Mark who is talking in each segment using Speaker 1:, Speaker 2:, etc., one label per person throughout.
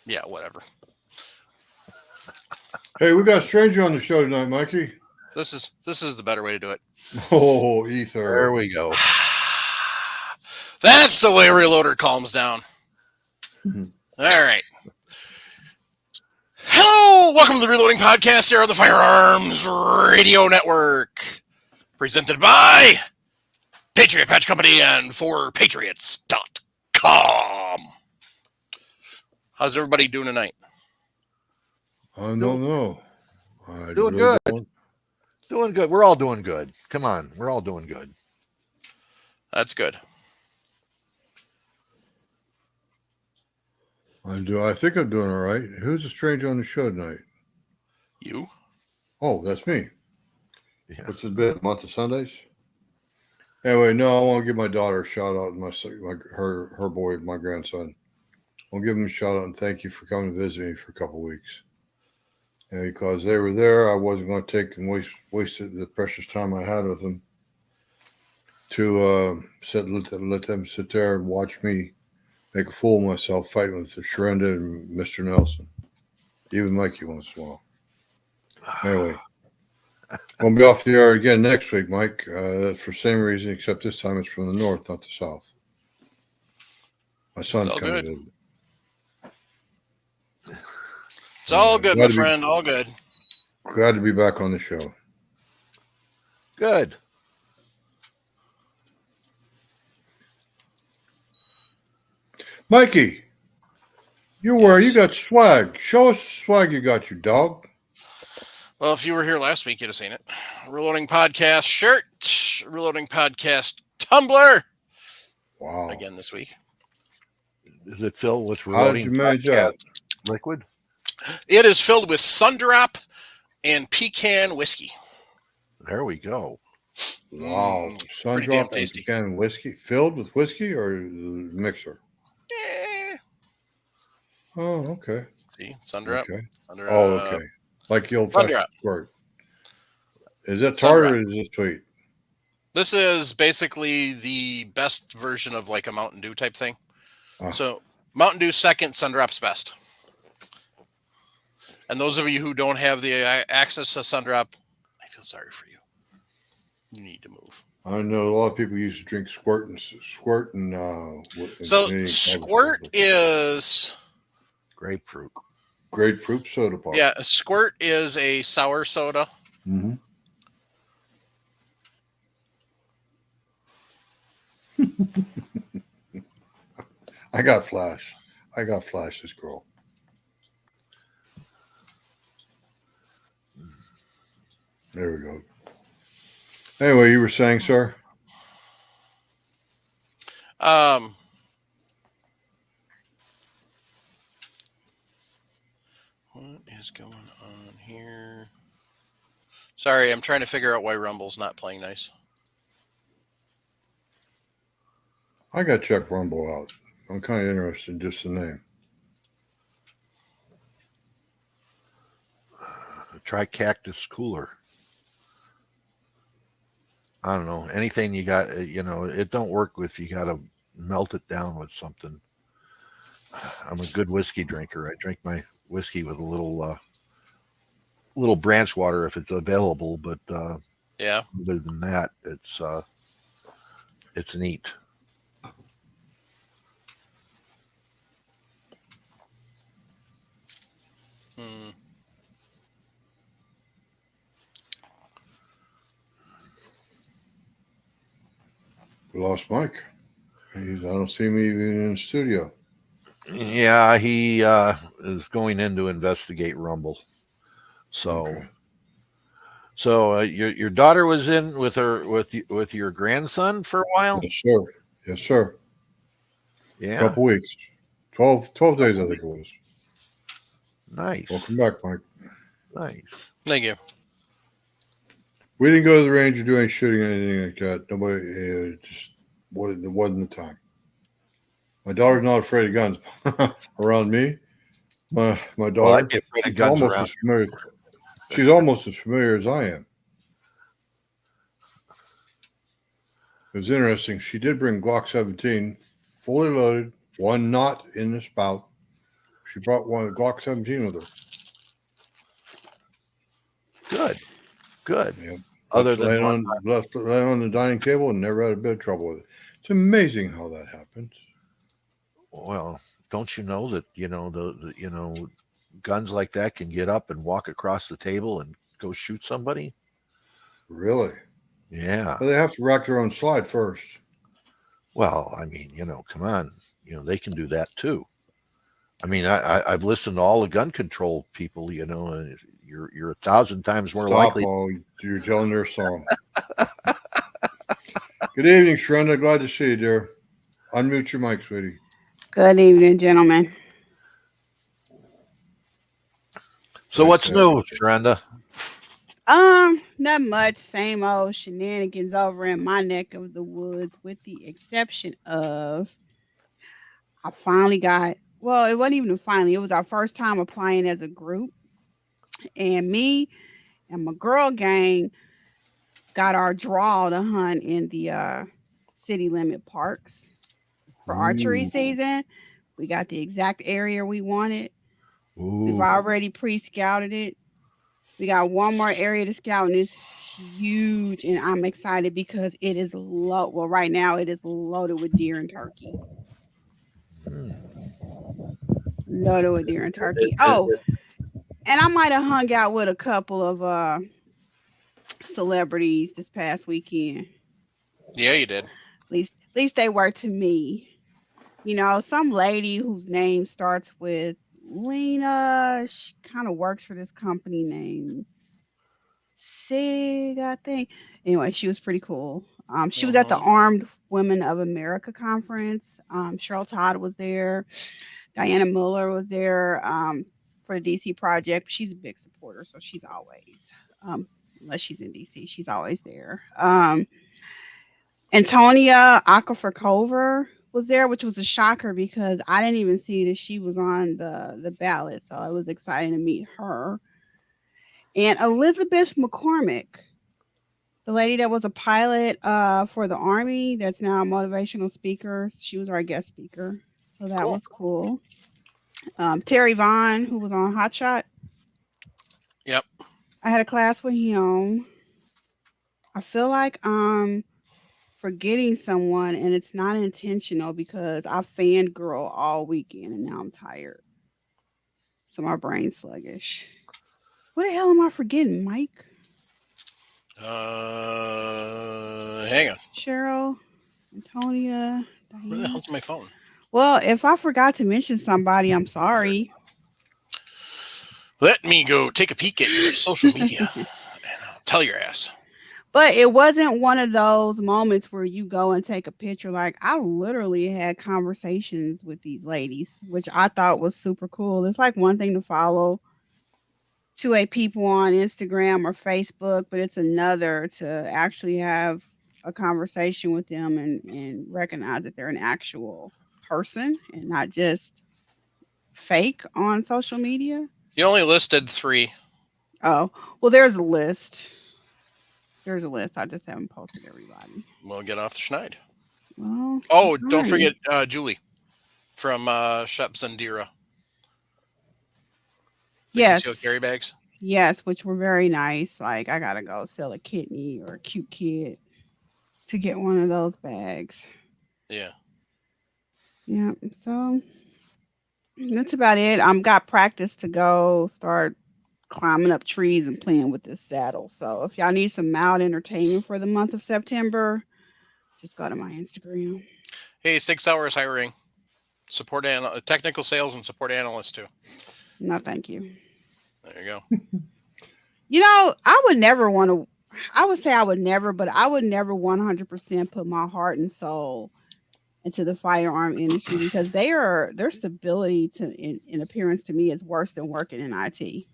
Speaker 1: Yeah, whatever.
Speaker 2: Hey, we got a stranger on the show tonight, Mikey.
Speaker 1: This is the better way to do it.
Speaker 2: Oh, Ether.
Speaker 3: There we go.
Speaker 1: That's the way Reloader calms down. All right. Hello, welcome to the Reloading Podcast here on the Firearms Radio Network. Presented by Patriot Patch Company and for Patriots.com. How's everybody doing tonight?
Speaker 2: I don't know.
Speaker 3: Doing good. Doing good. We're all doing good. Come on. We're all doing good.
Speaker 1: That's good.
Speaker 2: I think I'm doing all right. Who's the stranger on the show tonight?
Speaker 1: You?
Speaker 2: Oh, that's me.
Speaker 3: Yeah.
Speaker 2: What's it been? A month of Sundays? Anyway, no, I want to give my daughter a shout out. Her boy, my grandson. I'll give him a shout out and thank you for coming to visit me for a couple of weeks. And because they were there, I wasn't going to take and waste the precious time I had with them to let them sit there and watch me make a fool of myself fighting with the Sharenda and Mr. Nelson. Even Mikey once in a while. Anyway, we'll be off the air again next week, Mike. That's for the same reason, except this time it's from the north, not the south. My son's coming.
Speaker 1: It's all good, my friend. All good.
Speaker 2: Glad to be back on the show.
Speaker 3: Good.
Speaker 2: Mikey, you got swag. Show us the swag you got, you dog.
Speaker 1: Well, if you were here last week, you'd have seen it. Reloading Podcast shirt, Reloading Podcast tumbler.
Speaker 2: Wow.
Speaker 1: Again this week.
Speaker 3: Is it filled with
Speaker 2: How did you manage that?
Speaker 3: Liquid?
Speaker 1: It is filled with Sundrop and pecan whiskey.
Speaker 3: There we go.
Speaker 2: Wow. Sundrop and pecan whiskey. Filled with whiskey or mixer? Oh, okay.
Speaker 1: See, Sundrop.
Speaker 2: Okay. Okay. Like the old fashioned squirt. Is that tart or is it sweet?
Speaker 1: This is basically the best version of like a Mountain Dew type thing. So Mountain Dew second, Sundrop's best. And those of you who don't have the access to Sundrop, I feel sorry for you. You need to move.
Speaker 2: I know a lot of people used to drink squirt.
Speaker 1: So squirt is
Speaker 3: grapefruit
Speaker 2: soda pop.
Speaker 1: Yeah, squirt is a sour soda.
Speaker 2: Mm-hmm. I got flash this girl. There we go. Anyway, you were saying, sir?
Speaker 1: What is going on here? Sorry, I'm trying to figure out why Rumble's not playing nice.
Speaker 2: I got to check Rumble out. I'm kind of interested in just the name.
Speaker 3: Try Cactus Cooler. I don't know. Anything you got, it don't work with. You got to melt it down with something. I'm a good whiskey drinker. I drink my whiskey with a little branch water if it's available. But
Speaker 1: yeah,
Speaker 3: other than that, it's neat.
Speaker 2: We lost Mike. I don't see him even in the studio.
Speaker 3: Yeah, he is going in to investigate Rumble. So,
Speaker 2: okay.
Speaker 3: Your daughter was in with your grandson for a while?
Speaker 2: Yes, sir.
Speaker 3: Yeah.
Speaker 2: A couple weeks. 12 days, I think it was.
Speaker 3: Nice.
Speaker 2: Welcome back, Mike.
Speaker 3: Nice.
Speaker 1: Thank you.
Speaker 2: We didn't go to the range or do any shooting or anything like that. Nobody, there wasn't the time. My daughter's not afraid of guns around me. My daughter, she's almost as familiar as I am. It was interesting. She did bring Glock 17, fully loaded, one not in the spout. She brought one Glock 17 with her.
Speaker 3: Good.
Speaker 2: Yep.
Speaker 3: Other
Speaker 2: Left
Speaker 3: than
Speaker 2: left laying on the dining table and never had a bit of trouble with it. It's amazing how that happens.
Speaker 3: well, don't you know that the guns like that can get up and walk across the table and go shoot somebody?
Speaker 2: Really?
Speaker 3: Yeah.
Speaker 2: But they have to rack their own slide first.
Speaker 3: Well, I mean, come on, they can do that too. I mean, I've listened to all the gun control people, and you're 1,000 times more
Speaker 2: Stop,
Speaker 3: likely.
Speaker 2: Paul. You're telling their song. Good evening, Shrenda. Glad to see you, dear. Unmute your mic, sweetie.
Speaker 4: Good evening, gentlemen.
Speaker 3: So
Speaker 2: Nice
Speaker 3: what's
Speaker 2: to have
Speaker 3: new,
Speaker 2: you.
Speaker 3: Shrenda?
Speaker 4: Not much. Same old shenanigans over in my neck of the woods, with the exception of I finally got. Well, it wasn't even finally. It was our first time applying as a group, and me and my girl gang got our draw to hunt in the city limit parks for archery
Speaker 2: Ooh.
Speaker 4: season. We got the exact area we wanted. We've
Speaker 3: Ooh,
Speaker 4: already pre-scouted it. We got one more area to scout, and it's huge. And I'm excited because it is low. Well, right now it is loaded with deer and turkey.
Speaker 3: hmm.
Speaker 4: Loaded with deer and turkey. Oh, and I might have hung out with a couple of celebrities this past weekend.
Speaker 1: Yeah, you did.
Speaker 4: At least they were to me. Some lady whose name starts with Lena. She kind of works for this company named Sig, I think. Anyway, she was pretty cool. She was at the
Speaker 1: Mhm.
Speaker 4: Armed Women of America conference. Cheryl Todd was there. Diana Muller was there for the DC project. She's a big supporter, so she's always, unless she's in DC, she's always there. Antonia Aquifer was there, which was a shocker because I didn't even see that she was on the ballot. So it was exciting to meet her. And Elizabeth McCormick, the lady that was a pilot for the Army, that's now a motivational speaker. She was our guest speaker. So that
Speaker 1: Cool.
Speaker 4: was cool. Terry Vaughn, who was on Hot Shot,
Speaker 1: Yep.
Speaker 4: I had a class with him. I feel like I'm forgetting someone, and it's not intentional because I fangirl all weekend and now I'm tired. So my brain's sluggish. What the hell am I forgetting, Mike?
Speaker 1: Hang on.
Speaker 4: Cheryl, Antonia,
Speaker 1: Where the
Speaker 4: Diane.
Speaker 1: hell's my phone?
Speaker 4: Well, if I forgot to mention somebody, I'm sorry.
Speaker 1: Let me go take a peek at your social media, and I'll tell your ass.
Speaker 4: But it wasn't one of those moments where you go and take a picture. Like, I literally had conversations with these ladies, which I thought was super cool. It's like one thing to follow 2A people on Instagram or Facebook, but it's another to actually have a conversation with them and recognize that they're an actual person and not just fake on social media.
Speaker 1: You only listed 3.
Speaker 4: Oh, well, there's a list. There's a list. I just haven't posted everybody.
Speaker 1: We'll get off the schneid.
Speaker 4: Well,
Speaker 1: Oh,
Speaker 4: I'm
Speaker 1: don't
Speaker 4: trying.
Speaker 1: forget Julie from Shep Zandira. The
Speaker 4: Yes.
Speaker 1: concealed carry bags.
Speaker 4: Yes, which were very nice. Like, I gotta go sell a kidney or a cute kid to get one of those bags.
Speaker 1: Yeah.
Speaker 4: Yeah, so that's about it. Got practice to go start climbing up trees and playing with this saddle. So if y'all need some mild entertainment for the month of September, just go to my Instagram.
Speaker 1: Hey, 6 hours hiring. Support technical sales and support analyst too.
Speaker 4: No, thank you.
Speaker 1: There you go.
Speaker 4: I would never want to. I would say I would never, but I would never 100% put my heart and soul into the firearm industry because their stability in appearance to me is worse than working in IT.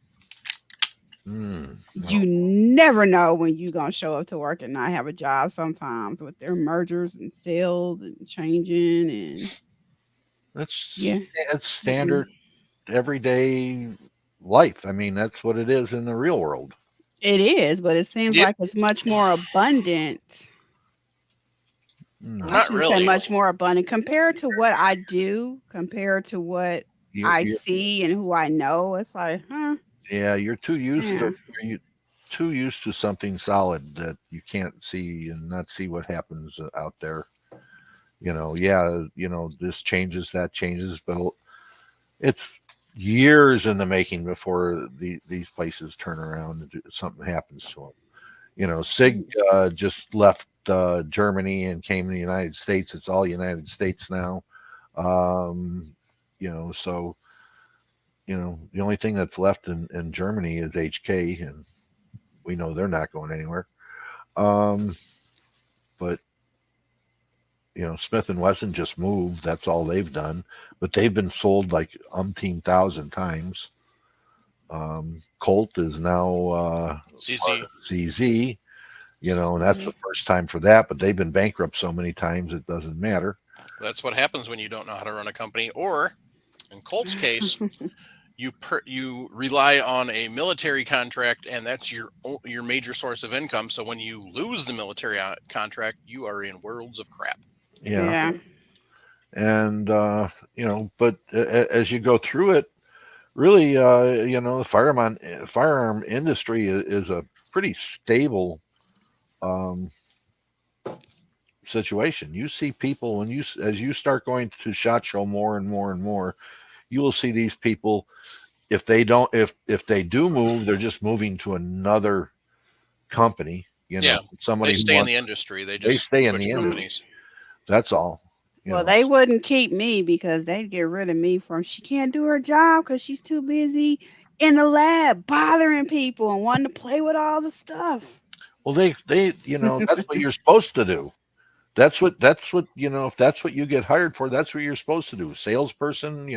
Speaker 4: You never know when you're going to show up to work and not have a job sometimes with their mergers and sales and changing. And
Speaker 3: That's standard everyday life. I mean, that's what it is in the real world.
Speaker 4: It is, but it seems
Speaker 1: Yep.
Speaker 4: like it's much more abundant.
Speaker 3: No.
Speaker 4: I
Speaker 1: Not
Speaker 4: shouldn't
Speaker 1: really.
Speaker 4: say much more abundant compared to what I do, compared to what I see and who I know. It's like,
Speaker 3: Yeah, you're too used
Speaker 4: yeah.
Speaker 3: to something solid that you can't see and not see what happens out there. Yeah, this changes, that changes, but it's years in the making before these places turn around and something happens to them. Sig just left Germany and came to the United States. It's all United States now. So the only thing that's left in Germany is HK, and we know they're not going anywhere. But Smith and Wesson just moved. That's all they've done, but they've been sold like umpteen thousand times. Colt is now CZ, and that's the first time for that. But they've been bankrupt so many times it doesn't matter.
Speaker 1: That's what happens when you don't know how to run a company. Or, in Colt's case, you rely on a military contract, and that's your major source of income. So when you lose the military contract, you are in worlds of crap.
Speaker 3: Yeah. And but as you go through it, really, the firearm industry is a pretty stable situation. You see people as you start going to SHOT Show more and more and more, you will see these people. If they do move, they're just moving to another company. Somebody
Speaker 1: they stay in the industry. They
Speaker 3: stay in the industry. That's all.
Speaker 4: Well, they wouldn't keep me because they'd get rid of me she can't do her job because she's too busy in the lab bothering people and wanting to play with all the stuff.
Speaker 3: Well, they that's what you're supposed to do. That's what if that's what you get hired for, that's what you're supposed to do. Salesperson,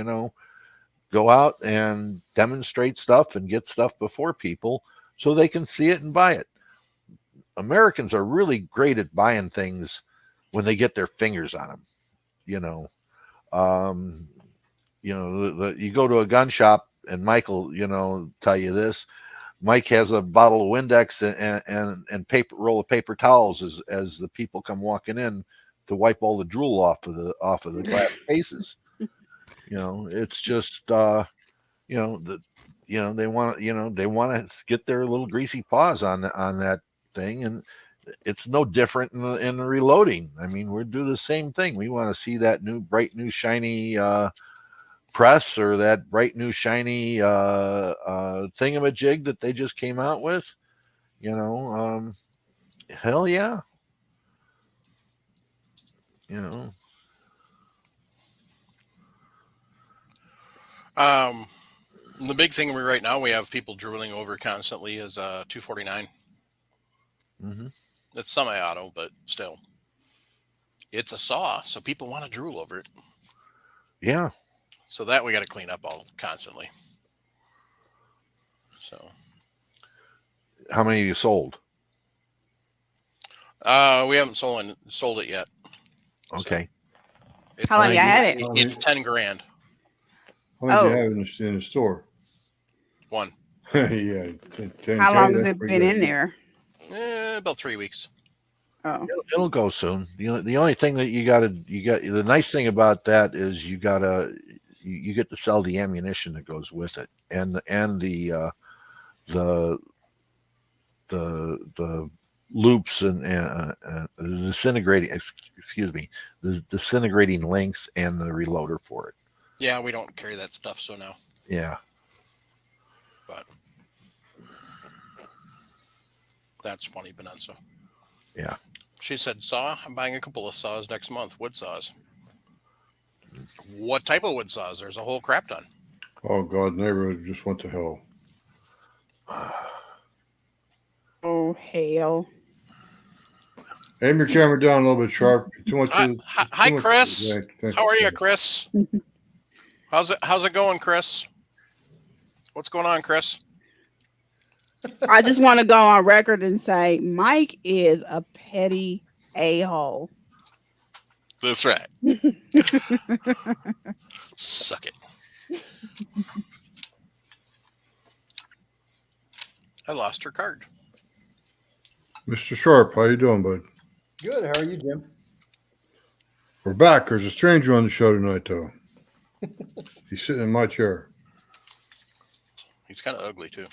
Speaker 3: go out and demonstrate stuff and get stuff before people so they can see it and buy it. Americans are really great at buying things when they get their fingers on them. You go to a gun shop and Michael, tell you this. Mike has a bottle of Windex and roll of paper towels as the people come walking in to wipe all the drool off of the glass cases. It's just they want to get their little greasy paws on that thing, and it's no different in the reloading. I mean, we do the same thing. We want to see that new bright new shiny press or that bright new shiny thingamajig that they just came out with. Hell yeah.
Speaker 1: The big thing right now we have people drooling over constantly is 249.
Speaker 3: Mm-hmm.
Speaker 1: It's semi-auto, but still, it's a saw, so people want to drool over it.
Speaker 3: Yeah.
Speaker 1: So that we got to clean up all constantly. So,
Speaker 3: how many have you sold?
Speaker 1: We haven't sold it yet.
Speaker 3: Okay.
Speaker 1: So
Speaker 4: how long you had it?
Speaker 1: It's $10,000.
Speaker 2: How many do you have in the store?
Speaker 1: One.
Speaker 2: Yeah. 10K,
Speaker 4: how long has it been in there?
Speaker 1: About 3 weeks.
Speaker 4: Oh,
Speaker 3: it'll go soon. The only thing that you got the nice thing about that is you get to sell the ammunition that goes with it, and the loops and the disintegrating links and the reloader for it.
Speaker 1: Yeah, we don't carry that stuff, so no.
Speaker 3: Yeah.
Speaker 1: But that's funny, Bonanza.
Speaker 3: Yeah.
Speaker 1: She said, saw? I'm buying a couple of saws next month, wood saws. What type of wood saws? There's a whole crap ton.
Speaker 2: Oh, God, neighborhood just went to hell.
Speaker 4: Oh, hell.
Speaker 2: Aim your camera down a little bit sharp. Too much.
Speaker 1: Hi, Chris. How are you, Chris? How's it going, Chris? What's going on, Chris?
Speaker 4: I just want to go on record and say Mike is a petty a-hole.
Speaker 1: That's right. Suck it. I lost her card.
Speaker 2: Mr. Sharp, how you doing, bud?
Speaker 5: Good. How are you, Jim?
Speaker 2: We're back. There's a stranger on the show tonight, though. He's sitting in my chair.
Speaker 1: He's kind of ugly too.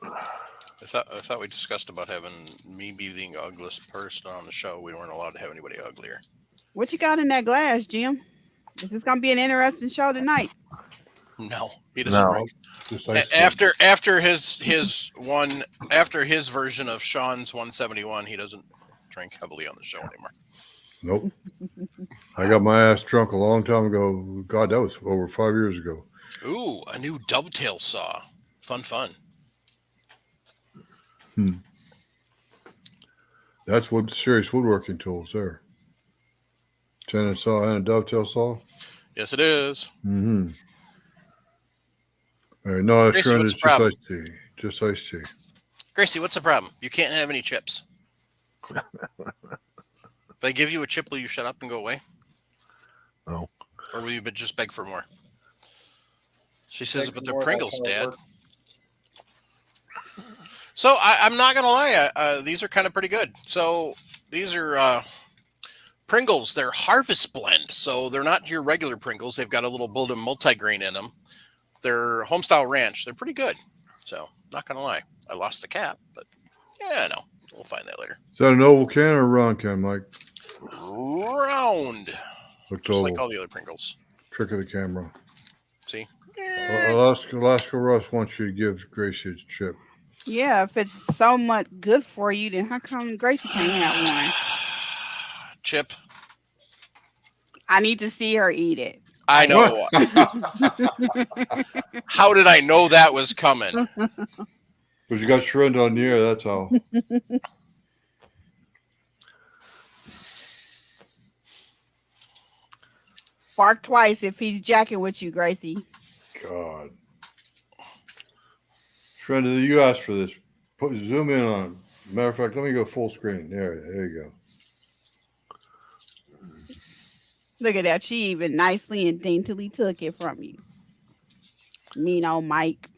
Speaker 1: I thought we discussed about having me be the ugliest person on the show. We weren't allowed to have anybody uglier.
Speaker 4: What you got in that glass, Jim? This is gonna be an interesting show tonight.
Speaker 1: No, he doesn't
Speaker 3: No.
Speaker 1: drink.
Speaker 2: Just ice
Speaker 1: After his version of Sean's 171, he doesn't drink heavily on the show anymore.
Speaker 2: Nope. I got my ass drunk a long time ago. God, that was over 5 years ago.
Speaker 1: Ooh, a new dovetail saw. Fun.
Speaker 2: That's what serious woodworking tools there. Tenon saw and a dovetail saw.
Speaker 1: Yes, it is.
Speaker 2: Mm-hmm. All right, no, that's
Speaker 1: Gracie, what's
Speaker 2: just
Speaker 1: the problem?
Speaker 2: iced tea. Just iced tea.
Speaker 1: Gracie, what's the problem? You can't have any chips. If I give you a chip, will you shut up and go away?
Speaker 3: No.
Speaker 1: Or will you just beg for more? She says,
Speaker 5: Beg
Speaker 1: but
Speaker 5: for
Speaker 1: they're
Speaker 5: more,
Speaker 1: Pringles,
Speaker 5: that's how it
Speaker 1: Dad.
Speaker 5: works.
Speaker 1: So I'm not going to lie. These are kind of pretty good. So these are Pringles. They're Harvest Blend. So they're not your regular Pringles. They've got a little bit of multigrain in them. They're Homestyle Ranch. They're pretty good. So not going to lie. I lost the cap, but yeah, no. We'll find that later.
Speaker 2: Is that an oval can or a round can, Mike?
Speaker 1: Round.
Speaker 2: Looked
Speaker 1: Just like
Speaker 2: oval.
Speaker 1: all the other Pringles.
Speaker 2: Trick of the camera.
Speaker 1: See?
Speaker 2: Alaska Russ wants you to give Gracie a chip.
Speaker 4: Yeah, if it's so much good for you, then how come Gracie can't have one?
Speaker 1: Chip.
Speaker 4: I need to see her eat it.
Speaker 1: I know. How did I know that was coming?
Speaker 2: Because you got Shrenda on the air, that's how.
Speaker 4: Bark twice if he's jacking with you, Gracie.
Speaker 2: God. Shrenda, you asked for this. Zoom in on. Matter of fact, let me go full screen. There you go.
Speaker 4: Look at that. She even nicely and daintily took it from you. Mean old Mike.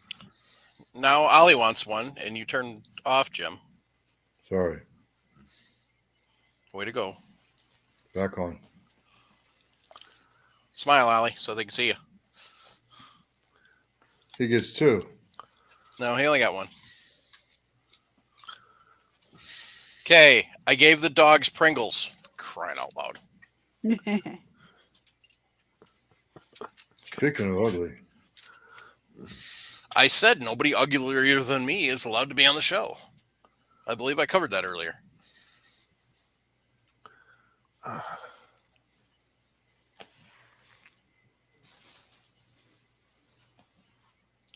Speaker 1: Now Ollie wants one, and you turn off, Jim.
Speaker 2: Sorry.
Speaker 1: Way to go.
Speaker 2: Back on.
Speaker 1: Smile, Ollie, so they can see you.
Speaker 2: He gets two.
Speaker 1: No, he only got one. Okay, I gave the dogs Pringles. Crying out loud.
Speaker 2: Speaking of ugly.
Speaker 1: I said nobody uglier than me is allowed to be on the show. I believe I covered that earlier.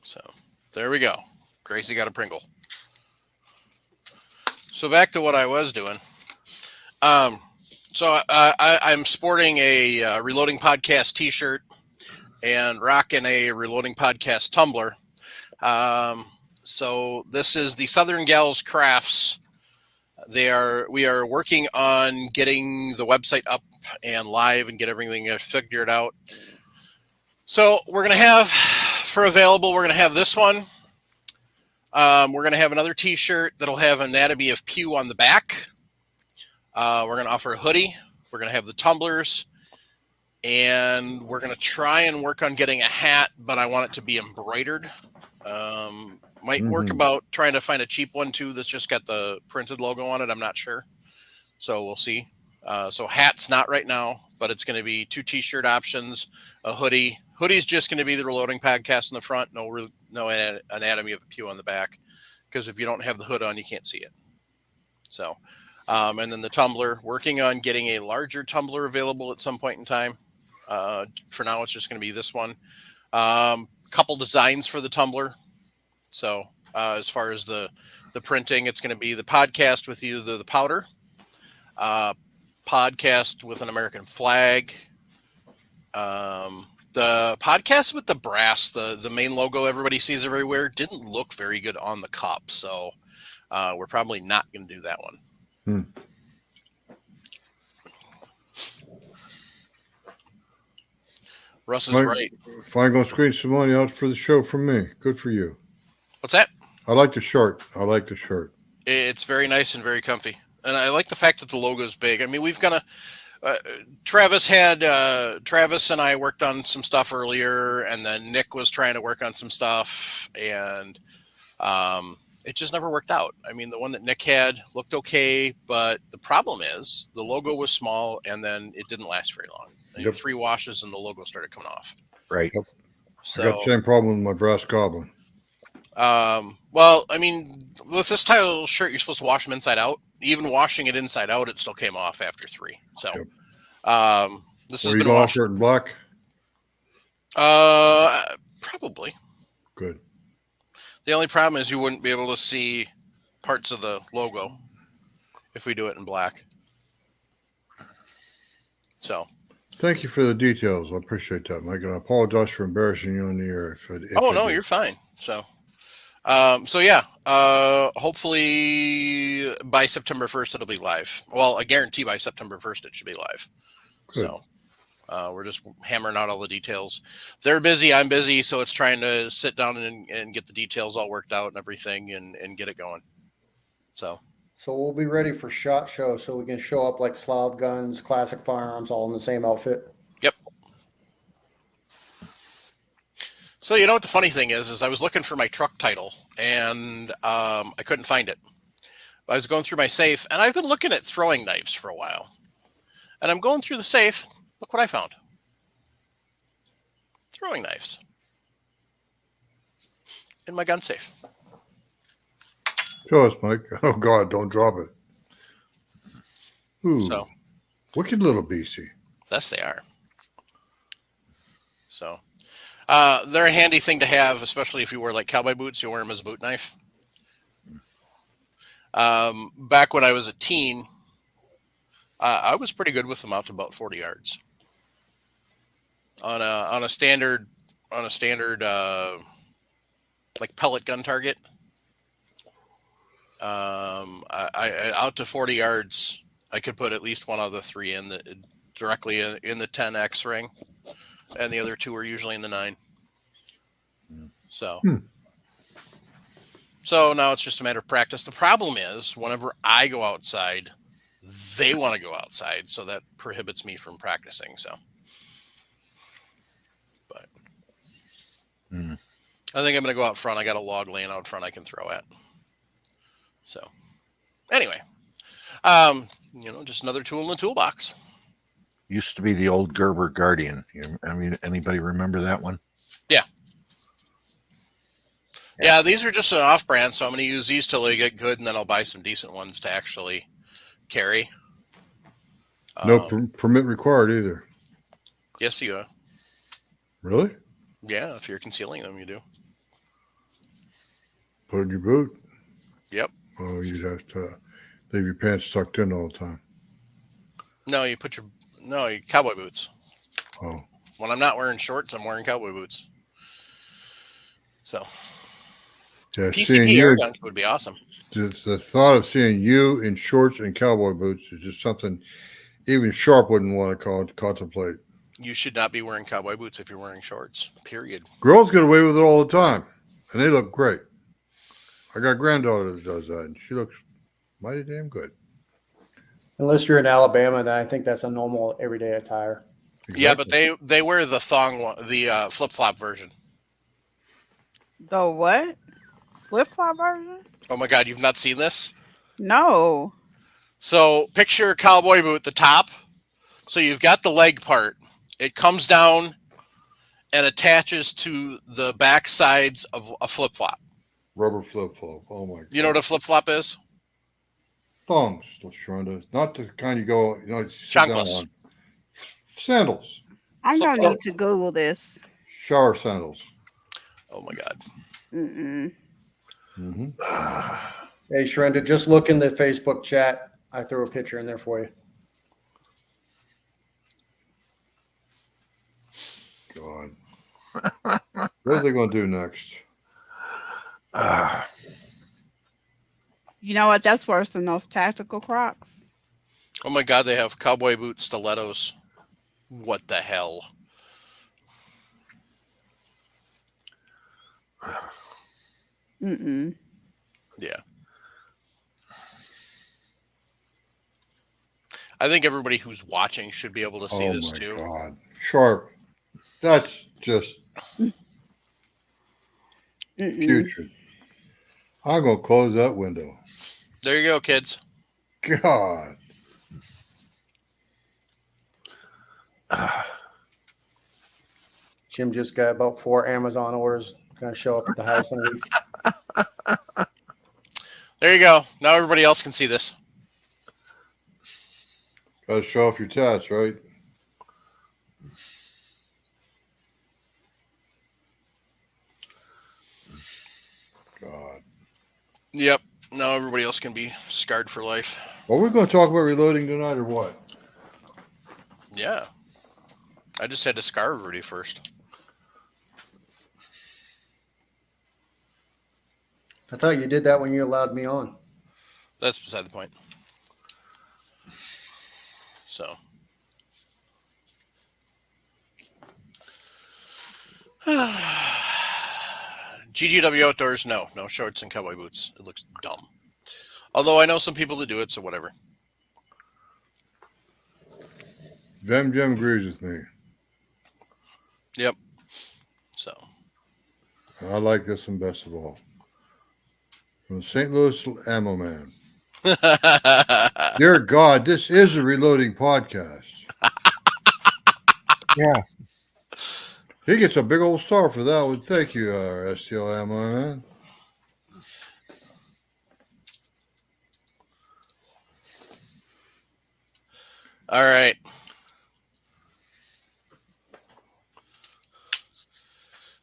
Speaker 1: So there we go. Gracie got a Pringle. So back to what I was doing. So I'm sporting a Reloading Podcast T-shirt and rocking a Reloading Podcast tumbler. So this is the Southern Gals Crafts. We are working on getting the website up and live and get everything figured out. So we're going to have, for available, we're going to have this one. We're going to have another T-shirt that'll have Anatomy of Pew on the back. We're going to offer a hoodie. We're going to have the tumblers. And we're going to try and work on getting a hat, but I want it to be embroidered. Might work about trying to find a cheap one, too, that's just got the printed logo on it. I'm not sure. So we'll see. So hats, not right now, but it's going to be 2 T-shirt options, a hoodie. Hoodie's just going to be the Reloading Podcast in the front. No Anatomy of a Pew on the back, because if you don't have the hood on, you can't see it. So, and then the tumbler, working on getting a larger tumbler available at some point in time. For now, it's just going to be this one. Couple designs for the tumbler. So as far as the printing, it's going to be the podcast with either the powder, podcast with an American flag, the podcast with the brass, the main logo everybody sees everywhere, didn't look very good on the cup. So we're probably not going to do that one. Russ is
Speaker 2: Mike,
Speaker 1: right.
Speaker 2: If I'm going to squeeze some money out for the show from me, good for you.
Speaker 1: What's that?
Speaker 2: I like the shirt.
Speaker 1: It's very nice and very comfy. And I like the fact that the logo is big. I mean, we've got Travis and I worked on some stuff earlier, and then Nick was trying to work on some stuff, and it just never worked out. I mean, the one that Nick had looked okay, but the problem is the logo was small, and then it didn't last very long.
Speaker 2: Yep.
Speaker 1: 3 washes, and the logo started coming off.
Speaker 3: Right.
Speaker 2: Yep. I
Speaker 1: So,
Speaker 2: got the same problem with my brass goblin.
Speaker 1: well, I mean, with this style shirt, you're supposed to wash them inside out. Even washing it inside out, it still came off after 3. So,
Speaker 2: Yep.
Speaker 1: this
Speaker 2: Were
Speaker 1: has
Speaker 2: you
Speaker 1: been
Speaker 2: going
Speaker 1: washed.
Speaker 2: for it in black?
Speaker 1: Probably.
Speaker 2: Good.
Speaker 1: The only problem is you wouldn't be able to see parts of the logo if we do it in black. So.
Speaker 2: Thank you for the details. I appreciate that, Mike. And I apologize for embarrassing you on the air. If
Speaker 1: Oh
Speaker 2: I
Speaker 1: no,
Speaker 2: did.
Speaker 1: you're fine. So yeah. Hopefully by September 1st it'll be live. Well, I guarantee by September 1st it should be live.
Speaker 2: Good.
Speaker 1: So we're just hammering out all the details. They're busy, I'm busy, so it's trying to sit down and get the details all worked out and everything and get it going. So
Speaker 5: we'll be ready for SHOT Show, so we can show up like Slav guns, classic firearms, all in the same outfit.
Speaker 1: Yep. So you know what the funny thing is I was looking for my truck title and I couldn't find it. I was going through my safe, and I've been looking at throwing knives for a while. And I'm going through the safe. Look what I found. Throwing knives in my gun safe.
Speaker 2: Show us, Mike. Oh, God, don't drop it. Ooh.
Speaker 1: So
Speaker 2: Wicked little beastie.
Speaker 1: yes, they are. So they're a handy thing to have, especially if you wear like cowboy boots. You wear them as a boot knife. Back when I was a teen, I was pretty good with them out to about 40 yards. On a standard like pellet gun target. I out to 40 yards, I could put at least one of the 3 in directly in the 10x ring, and the other 2 are usually in the 9. So. So now it's just a matter of practice. The problem is, whenever I go outside, they want to go outside, so that prohibits me from practicing. So, but I think I'm going to go out front. I got a log laying out front I can throw at. So, anyway, just another tool in the toolbox.
Speaker 3: Used to be the old Gerber Guardian. Anybody remember that one?
Speaker 1: Yeah. Yeah, these are just an off-brand, so I'm going to use these till they get good, and then I'll buy some decent ones to actually carry.
Speaker 2: No permit required either.
Speaker 1: Yes, you are.
Speaker 2: Really?
Speaker 1: Yeah, if you're concealing them, you do.
Speaker 2: Put it in your boot?
Speaker 1: Yep.
Speaker 2: Oh, you'd have to leave your pants tucked in all the time.
Speaker 1: No, you cowboy boots.
Speaker 2: Oh.
Speaker 1: When I'm not wearing shorts, I'm wearing cowboy boots. So,
Speaker 2: Yeah,
Speaker 1: PCP air guns would be awesome.
Speaker 2: The thought of seeing you in shorts and cowboy boots is just something even Sharp wouldn't want to contemplate.
Speaker 1: You should not be wearing cowboy boots if you're wearing shorts, period.
Speaker 2: Girls get away with it all the time, and they look great. I got a granddaughter that does that, and she looks mighty damn good.
Speaker 5: Unless you're in Alabama, then I think that's a normal everyday attire.
Speaker 2: Exactly.
Speaker 1: Yeah, but they wear the thong one, the flip-flop version.
Speaker 4: The what? Flip-flop version?
Speaker 1: Oh my God, you've not seen this?
Speaker 4: No.
Speaker 1: So picture a cowboy boot at the top. So you've got the leg part. It comes down and attaches to the back sides of a flip-flop.
Speaker 2: Rubber flip-flop. Oh my God.
Speaker 1: You know what a flip-flop is?
Speaker 2: Thongs, Shonda. Not the kind you go, sit down
Speaker 1: Chunkless.
Speaker 2: on. Sandals.
Speaker 4: I'm going to
Speaker 1: Flip-flop.
Speaker 4: need to Google this.
Speaker 2: Shower sandals.
Speaker 1: Oh my God.
Speaker 4: Mm-mm.
Speaker 2: Mm-hmm.
Speaker 5: Hey, Shrenda, just look in the Facebook chat. I threw a picture in there for you.
Speaker 2: God. What are they going to do next?
Speaker 4: You know what? That's worse than those tactical Crocs.
Speaker 1: Oh my God, they have cowboy boot stilettos. What the hell?
Speaker 4: Mm-mm.
Speaker 1: Yeah. I think everybody who's watching should be able to see
Speaker 2: Oh
Speaker 1: this
Speaker 2: my
Speaker 1: too.
Speaker 2: God. Sharp. That's just putrid. I'm going to close that window.
Speaker 1: There you go, kids.
Speaker 2: God.
Speaker 5: Jim just got about 4 Amazon orders going to show up at the house in a week.
Speaker 1: There you go. Now everybody else can see this.
Speaker 2: Got to show off your tats, right? God.
Speaker 1: Yep. Now everybody else can be scarred for life.
Speaker 2: Are we going to talk about reloading tonight or what?
Speaker 1: Yeah. I just had to scar everybody first.
Speaker 5: I thought you did that when you allowed me on.
Speaker 1: That's beside the point. So. GGW Outdoors, no shorts and cowboy boots. It looks dumb. Although I know some people that do it, so whatever.
Speaker 2: Jim agrees with me.
Speaker 1: Yep. So.
Speaker 2: I like this one best of all. From the St. Louis Ammo Man. Dear God, this is a reloading podcast.
Speaker 3: Yeah.
Speaker 2: He gets a big old star for that one. Thank you, STL Ammo Man.
Speaker 1: All right.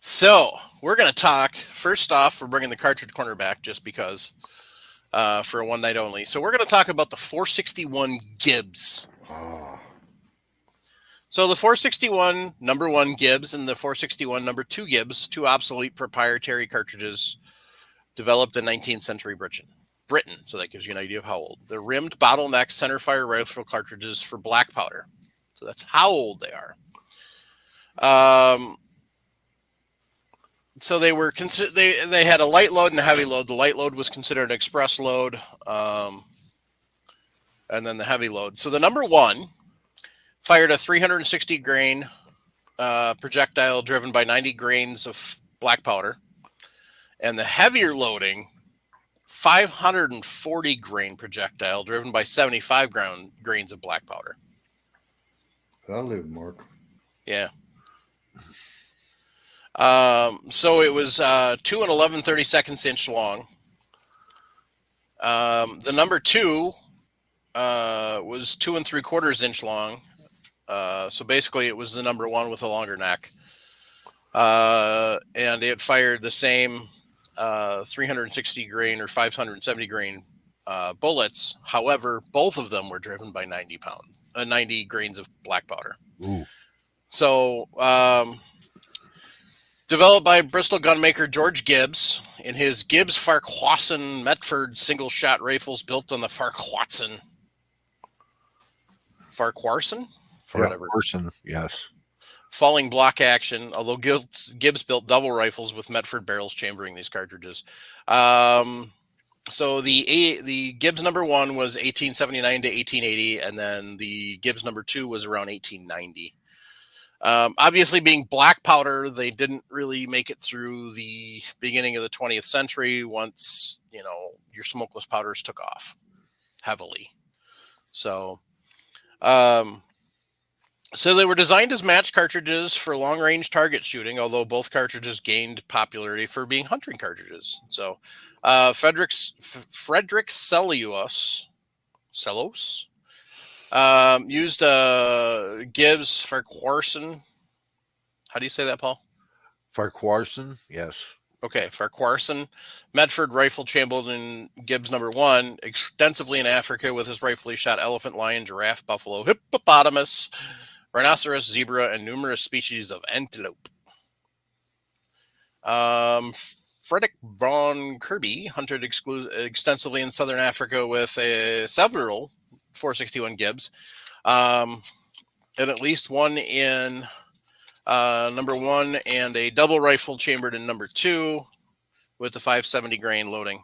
Speaker 1: So we're going to talk, first off, we're bringing the Cartridge corner back just because for a one night only. So we're going to talk about the 461 Gibbs. So the 461 number 1 Gibbs and the 461 number 2 Gibbs, 2 obsolete proprietary cartridges developed in 19th century Britain. So that gives you an idea of how old. They're rimmed bottleneck centerfire rifle cartridges for black powder. So that's how old they are. So they were they had a light load and a heavy load. The light load was considered an express load, and then the heavy load. So the number 1 fired a 360 grain projectile driven by 90 grains of black powder, and the heavier loading 540 grain projectile driven by 75 grains of black powder.
Speaker 2: That'll live, Mark.
Speaker 1: Yeah. So it was 2 and 11/32 inch long. The number 2 was 2 3/4 inch long. So basically it was the number 1 with a longer neck. And it fired the same 360 grain or 570 grain bullets. However, both of them were driven by 90 grains of black powder.
Speaker 3: Ooh.
Speaker 1: So, developed by Bristol gunmaker George Gibbs in his Gibbs Farquharson Metford single shot rifles built on the Farquharson? Whatever.
Speaker 3: Farquharson, yes.
Speaker 1: Falling block action, although Gibbs built double rifles with Metford barrels chambering these cartridges. So the Gibbs number 1 was 1879 to 1880, and then the Gibbs number 2 was around 1890. Obviously, being black powder, they didn't really make it through the beginning of the 20th century once, your smokeless powders took off heavily. So, so they were designed as match cartridges for long-range target shooting, although both cartridges gained popularity for being hunting cartridges. So, Frederick Sellos used Gibbs Farquharson. How do you say that, Paul?
Speaker 3: Farquharson, yes.
Speaker 1: Okay, Farquharson Medford rifle chambered in Gibbs number 1 extensively in Africa with his rifle. He shot elephant, lion, giraffe, buffalo, hippopotamus, rhinoceros, zebra, and numerous species of antelope. Frederick von Kirby hunted extensively in southern Africa with several 461 Gibbs, and at least one in number 1 and a double rifle chambered in number 2 with the 570 grain loading.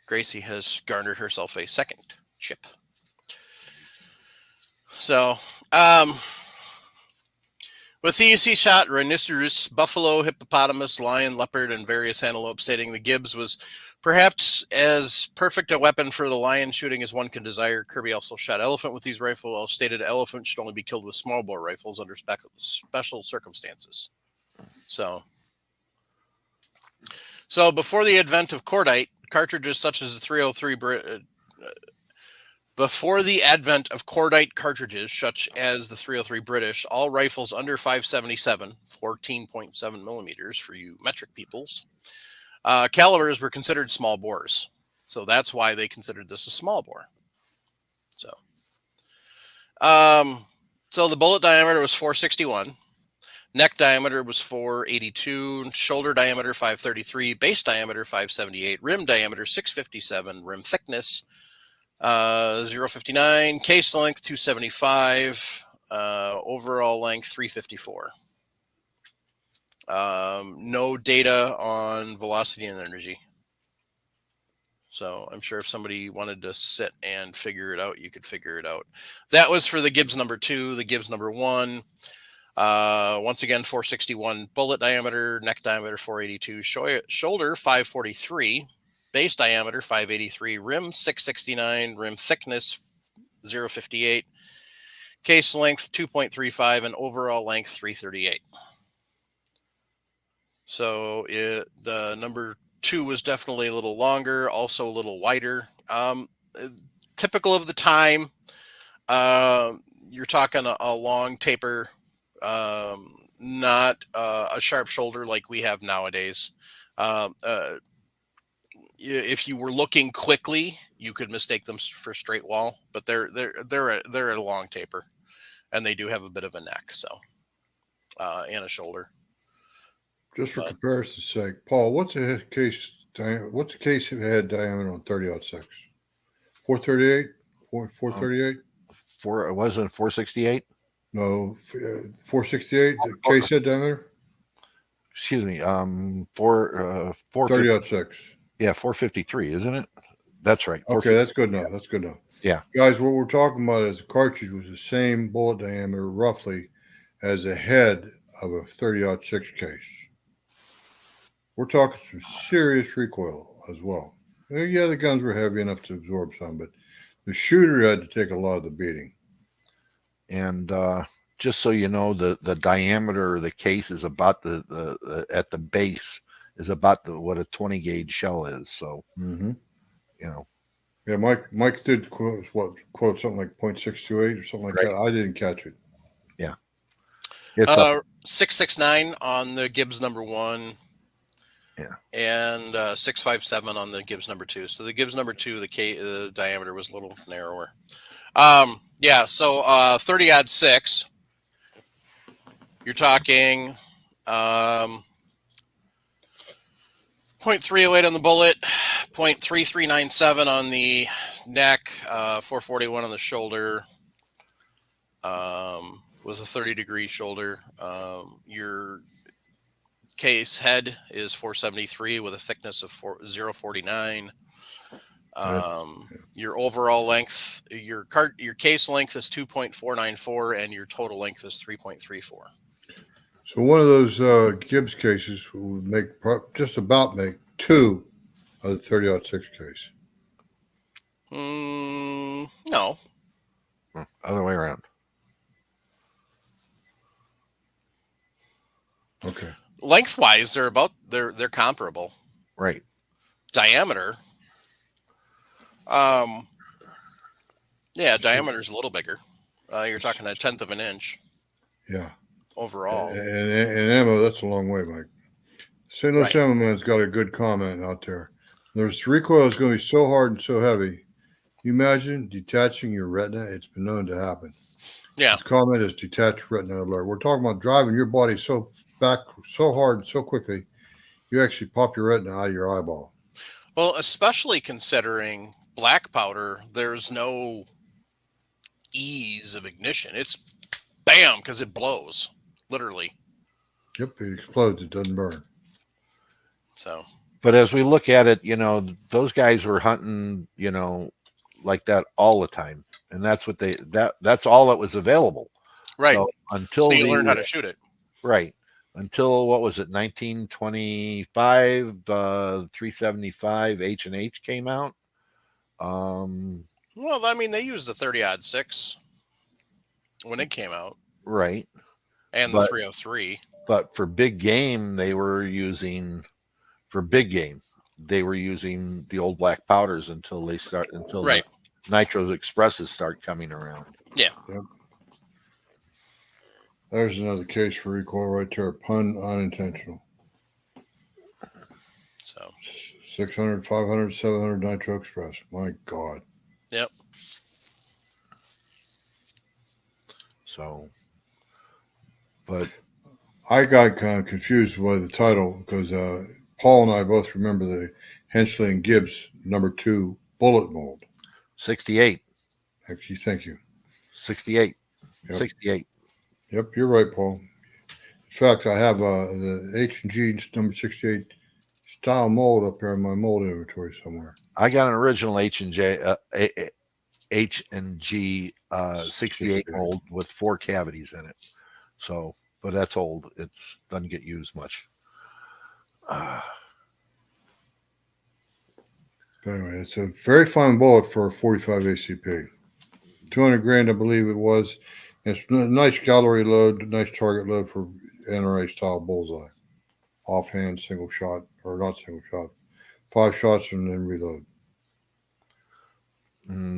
Speaker 1: Gracie has garnered herself a second chip. So, with these, he shot rhinoceros, buffalo, hippopotamus, lion, leopard, and various antelope, stating the Gibbs was perhaps as perfect a weapon for the lion shooting as one can desire. Kirby also shot elephant with these rifles, while stated elephant should only be killed with small bore rifles under special circumstances. So before the advent of cordite, cartridges such as the 303 Before the advent of cordite cartridges, such as the 303 British, all rifles under 577, 14.7 millimeters for you metric peoples, calibers were considered small bores. So that's why they considered this a small bore. So the bullet diameter was 461. Neck diameter was 482, shoulder diameter 533, base diameter 578, rim diameter 657, rim thickness 059, case length 275, overall length 354. No data on velocity and energy. So I'm sure if somebody wanted to sit and figure it out, you could figure it out. That was for the Gibbs number 2, the Gibbs number 1. Once again, 461 bullet diameter, neck diameter 482, shoulder 543. Base diameter 583, rim 669, rim thickness 058, case length 2.35, and overall length 338. So the number 2 was definitely a little longer, also a little wider. Typical of the time, you're talking a long taper, not a sharp shoulder like we have nowadays. If you were looking quickly, you could mistake them for straight wall, but they're a long taper, and they do have a bit of a neck, so and a shoulder.
Speaker 2: Just for comparison's sake, Paul, what's a case head diameter on 30-06? 438? 438?
Speaker 3: It wasn't 468.
Speaker 2: No, 468. Case head diameter.
Speaker 3: Excuse me. 430. Yeah, 453, isn't it? That's right.
Speaker 2: Okay, that's good enough. That's good enough.
Speaker 3: Yeah.
Speaker 2: Guys, what we're talking about is a cartridge with the same bullet diameter roughly as the head of a 30-06 case. We're talking some serious recoil as well. Yeah, the guns were heavy enough to absorb some, but the shooter had to take a lot of the beating.
Speaker 3: And just so you know, the diameter of the case is about the at the base is about what a 20 gauge shell is. So, you know.
Speaker 2: Yeah, Mike did quote something like 0.628 or something like that. I didn't catch it.
Speaker 3: Yeah.
Speaker 1: 669 on the Gibbs number 1.
Speaker 3: Yeah. And
Speaker 1: 657 on the Gibbs number 2. So the Gibbs number 2, the diameter was a little narrower. Yeah, so 30-06. You're talking 0.308 on the bullet, 0.3397 on the neck, 441 on the shoulder. Was a 30-degree shoulder. Your case head is 473 with a thickness of 049. Your overall length, your case length is 2.494, and your total length is 3.34.
Speaker 2: So one of those Gibbs cases would just about make 2 of the 30-06 case.
Speaker 1: No.
Speaker 3: Other way around.
Speaker 2: Okay.
Speaker 1: Lengthwise, they're comparable.
Speaker 3: Right.
Speaker 1: Diameter. Yeah, diameter's a little bigger. You're talking 1/10 of an inch.
Speaker 2: Yeah.
Speaker 1: Overall.
Speaker 2: And ammo, that's a long way, Mike. St. Louis Ammo Man's got a good comment out there. There's recoil is going to be so hard and so heavy. You imagine detaching your retina? It's been known to happen.
Speaker 1: Yeah.
Speaker 2: His comment is detached retina alert. We're talking about driving your body so back so hard and so quickly, you actually pop your retina out of your eyeball.
Speaker 1: Well, especially considering black powder, there's no ease of ignition. It's bam, because it blows, literally.
Speaker 2: Yep, it explodes. It doesn't burn.
Speaker 1: So
Speaker 3: But as we look at it, those guys were hunting, like that all the time, and that's what that's all that was available.
Speaker 1: Right.
Speaker 3: So
Speaker 1: So
Speaker 3: until
Speaker 1: you learn how
Speaker 3: the
Speaker 1: to shoot it.
Speaker 3: right until what was it, 1925, 375 H&H came out.
Speaker 1: Well, I mean, they used the 30-06 when it came out,
Speaker 3: Right,
Speaker 1: and the
Speaker 3: but
Speaker 1: 303.
Speaker 3: but for big game, they were using the old black powders until
Speaker 1: Right.
Speaker 3: the Nitro Expresses start coming around.
Speaker 1: Yeah.
Speaker 2: Yep. There's another case for recoil right there. Pun unintentional.
Speaker 1: So
Speaker 2: 600, 500, 700 Nitro Express. My God.
Speaker 1: yep.
Speaker 3: So, but
Speaker 2: I got kind of confused by the title because Paul and I both remember the Hensley and Gibbs #2 bullet mold.
Speaker 3: 68,
Speaker 2: Actually, thank you.
Speaker 3: 68,
Speaker 2: Yep.
Speaker 3: 68.
Speaker 2: Yep, you're right, Paul. In fact, I have the H&G #68 style mold up here in my mold inventory somewhere.
Speaker 3: I got an original H&G 68 mold with 4 cavities in it. So, but that's old. It doesn't get used much.
Speaker 2: But anyway, it's a very fine bullet for a 45 ACP. 200 grand, I believe it was. It's a nice gallery load, nice target load for NRA style bullseye. Offhand, single shot, or not single shot, 5 shots and then reload.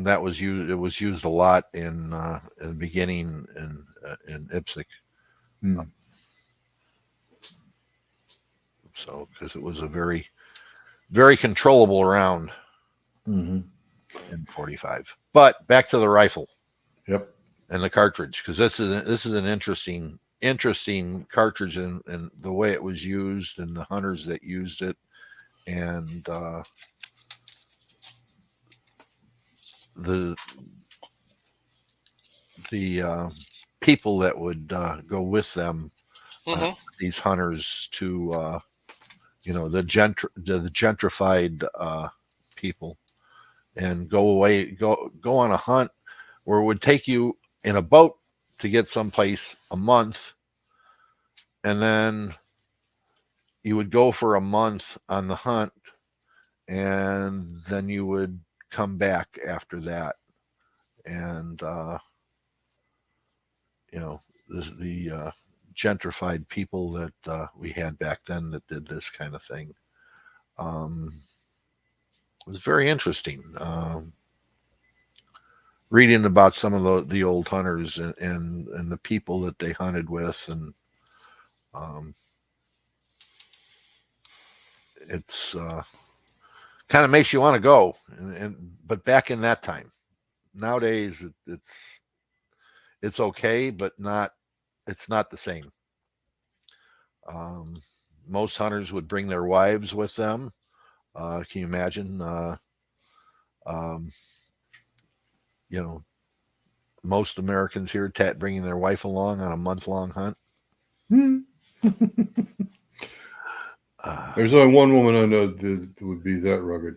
Speaker 3: That was used. It was used a lot in the beginning in IPSC. So, because it was a very, very controllable round in 45. But back to the rifle.
Speaker 2: Yep.
Speaker 3: And the cartridge, because this is an interesting cartridge, and the way it was used and the hunters that used it, and the people that would go with them, these hunters, to the gentrified people, and go on a hunt where it would take you in a boat to get someplace a month, and then you would go for a month on the hunt, and then you would come back after that. And the gentrified people that we had back then that did this kind of thing. It was very interesting. Reading about some of the old hunters and the people that they hunted with, and it's kind of makes you want to go. But back in that time, nowadays it's okay, but it's not the same. Most hunters would bring their wives with them. Can you imagine? Most Americans here bringing their wife along on a month-long hunt.
Speaker 2: There's only one woman I know that would be that rugged,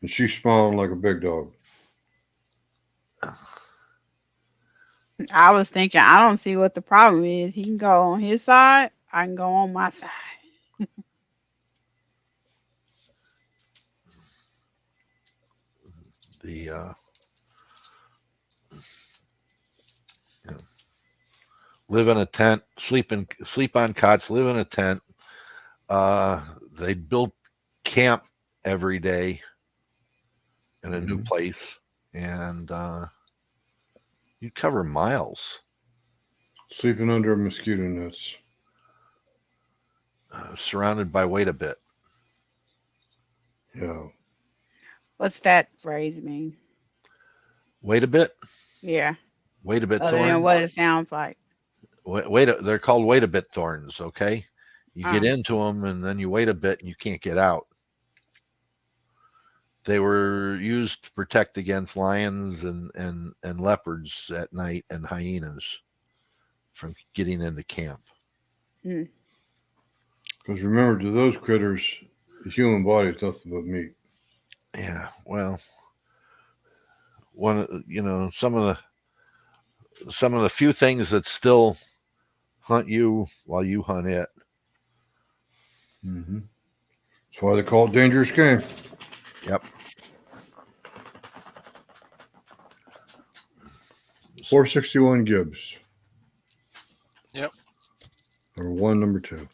Speaker 2: and she's smiling like a big dog.
Speaker 4: I was thinking, I don't see what the problem is. He can go on his side. I can go on my side.
Speaker 3: Live in a tent, sleep on cots, live in a tent. They built camp every day in a new place, and you cover miles.
Speaker 2: Sleeping under mosquito nets.
Speaker 3: Surrounded by wait a bit.
Speaker 2: Yeah.
Speaker 4: What's that phrase mean?
Speaker 3: Wait a bit?
Speaker 4: Yeah.
Speaker 3: Wait a bit
Speaker 4: Other than
Speaker 3: thorns.
Speaker 4: what it sounds like.
Speaker 3: They're called wait a bit thorns, okay? You get into them and then you wait a bit and you can't get out. They were used to protect against lions and leopards at night, and hyenas from getting into camp.
Speaker 2: Because remember, to those critters, The human body is nothing but meat.
Speaker 3: Yeah, well, some of the few things that still hunt you while you hunt it.
Speaker 2: Mm-hmm. That's why they call it dangerous game.
Speaker 3: Yep.
Speaker 2: 461 Gibbs.
Speaker 1: Yep.
Speaker 2: Number 1, number 2.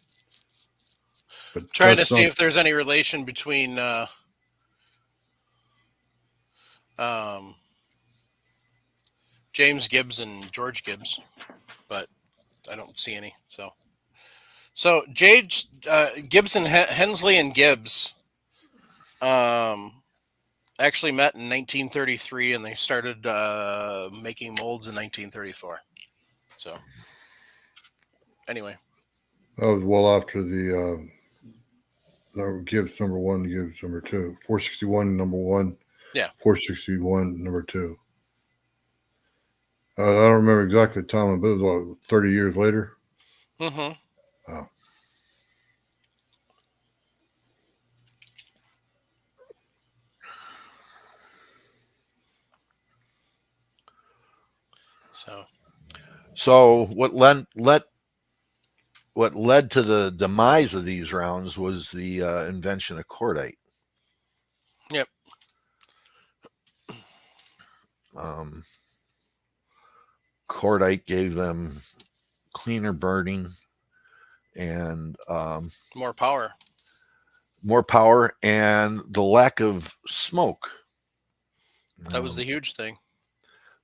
Speaker 2: But
Speaker 1: Trying to
Speaker 2: that's
Speaker 1: see
Speaker 2: not,
Speaker 1: if there's any relation between um, James Gibbs and George Gibbs, but I don't see any. So Gibson, Hensley, and Gibbs actually met in 1933, and they started making molds in 1934. So anyway,
Speaker 2: that was well after the Gibbs number 1, Gibbs number 2. 461 number 1.
Speaker 1: Yeah.
Speaker 2: 461 number 2. I don't remember exactly the time, but it was what, 30 years later.
Speaker 1: mm-hmm.
Speaker 2: Oh.
Speaker 3: So what led to the demise of these rounds was the invention of cordite.
Speaker 1: Yep.
Speaker 3: Cordite gave them cleaner burning and
Speaker 1: More power.
Speaker 3: And the lack of smoke.
Speaker 1: That was the huge thing.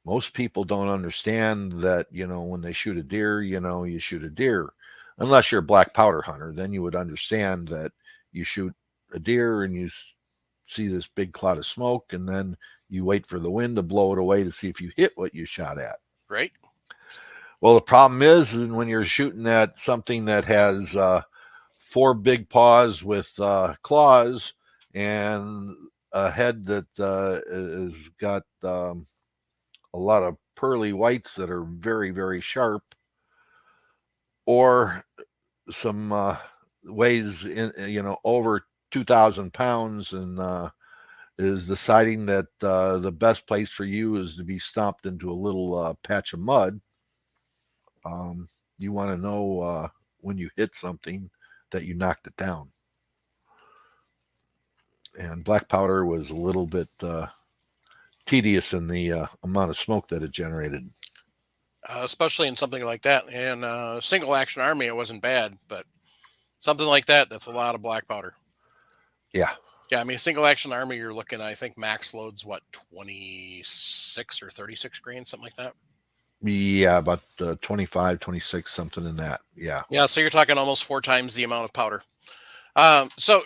Speaker 3: Most people don't understand that, when they shoot a deer, you shoot a deer. Unless you're a black powder hunter, then you would understand that you shoot a deer and you see this big cloud of smoke, and then you wait for the wind to blow it away to see if you hit what you shot at.
Speaker 1: Right.
Speaker 3: Well, the problem is when you're shooting at something that has 4 big paws with claws and a head that has got a lot of pearly whites that are very, very sharp, or some weighs over 2,000 pounds and is deciding that the best place for you is to be stomped into a little patch of mud. You want to know when you hit something that you knocked it down. And black powder was a little bit tedious in the amount of smoke that it generated.
Speaker 1: Especially in something like that. And single action army, it wasn't bad, but something like that, that's a lot of black powder.
Speaker 3: Yeah.
Speaker 1: Yeah, I mean, single action army, you're looking, I think max loads, 26 or 36 grains, something like that.
Speaker 3: Yeah, about 25, 26, something in that. Yeah.
Speaker 1: Yeah, so you're talking almost 4 times the amount of powder. So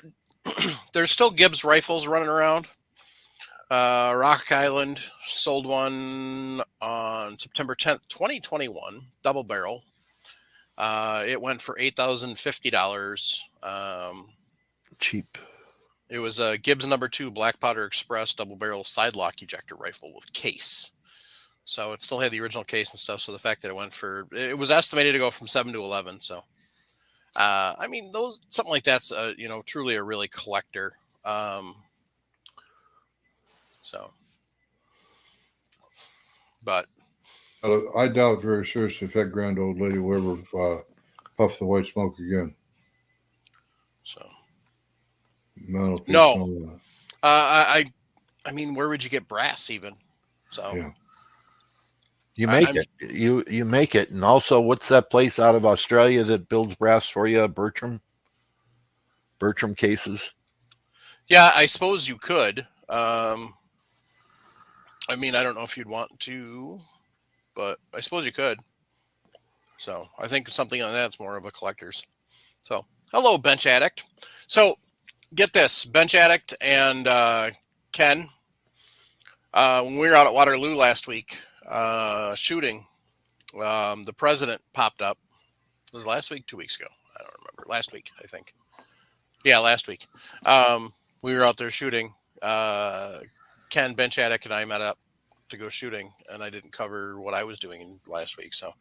Speaker 1: there's still Gibbs rifles running around. Rock Island sold one on September 10th, 2021, double barrel. It went for $8,050.
Speaker 3: Cheap.
Speaker 1: It was a Gibbs number 2 Black Powder Express double barrel side lock ejector rifle with case. So it still had the original case and stuff. So the fact that it was estimated to go from 7 to 11. So, I mean, something like that's, truly a really collector. But
Speaker 2: I doubt very seriously if that grand old lady will ever puff the white smoke again.
Speaker 1: So,
Speaker 2: No.
Speaker 1: I mean, where would you get brass even? So,
Speaker 2: yeah.
Speaker 3: You make it. You make it. And also, what's that place out of Australia that builds brass for you? Bertram cases.
Speaker 1: Yeah, I suppose you could. I mean, I don't know if you'd want to, but I suppose you could. So I think something like that's more of a collector's. So hello, Bench Addict. So get this, Bench Addict and Ken. When we were out at Waterloo last week shooting, the president popped up. It was last week, 2 weeks ago. I don't remember. Last week, I think. Yeah, last week. We were out there shooting. Ken, Bench Addict, and I met up to go shooting, and I didn't cover what I was doing last week. So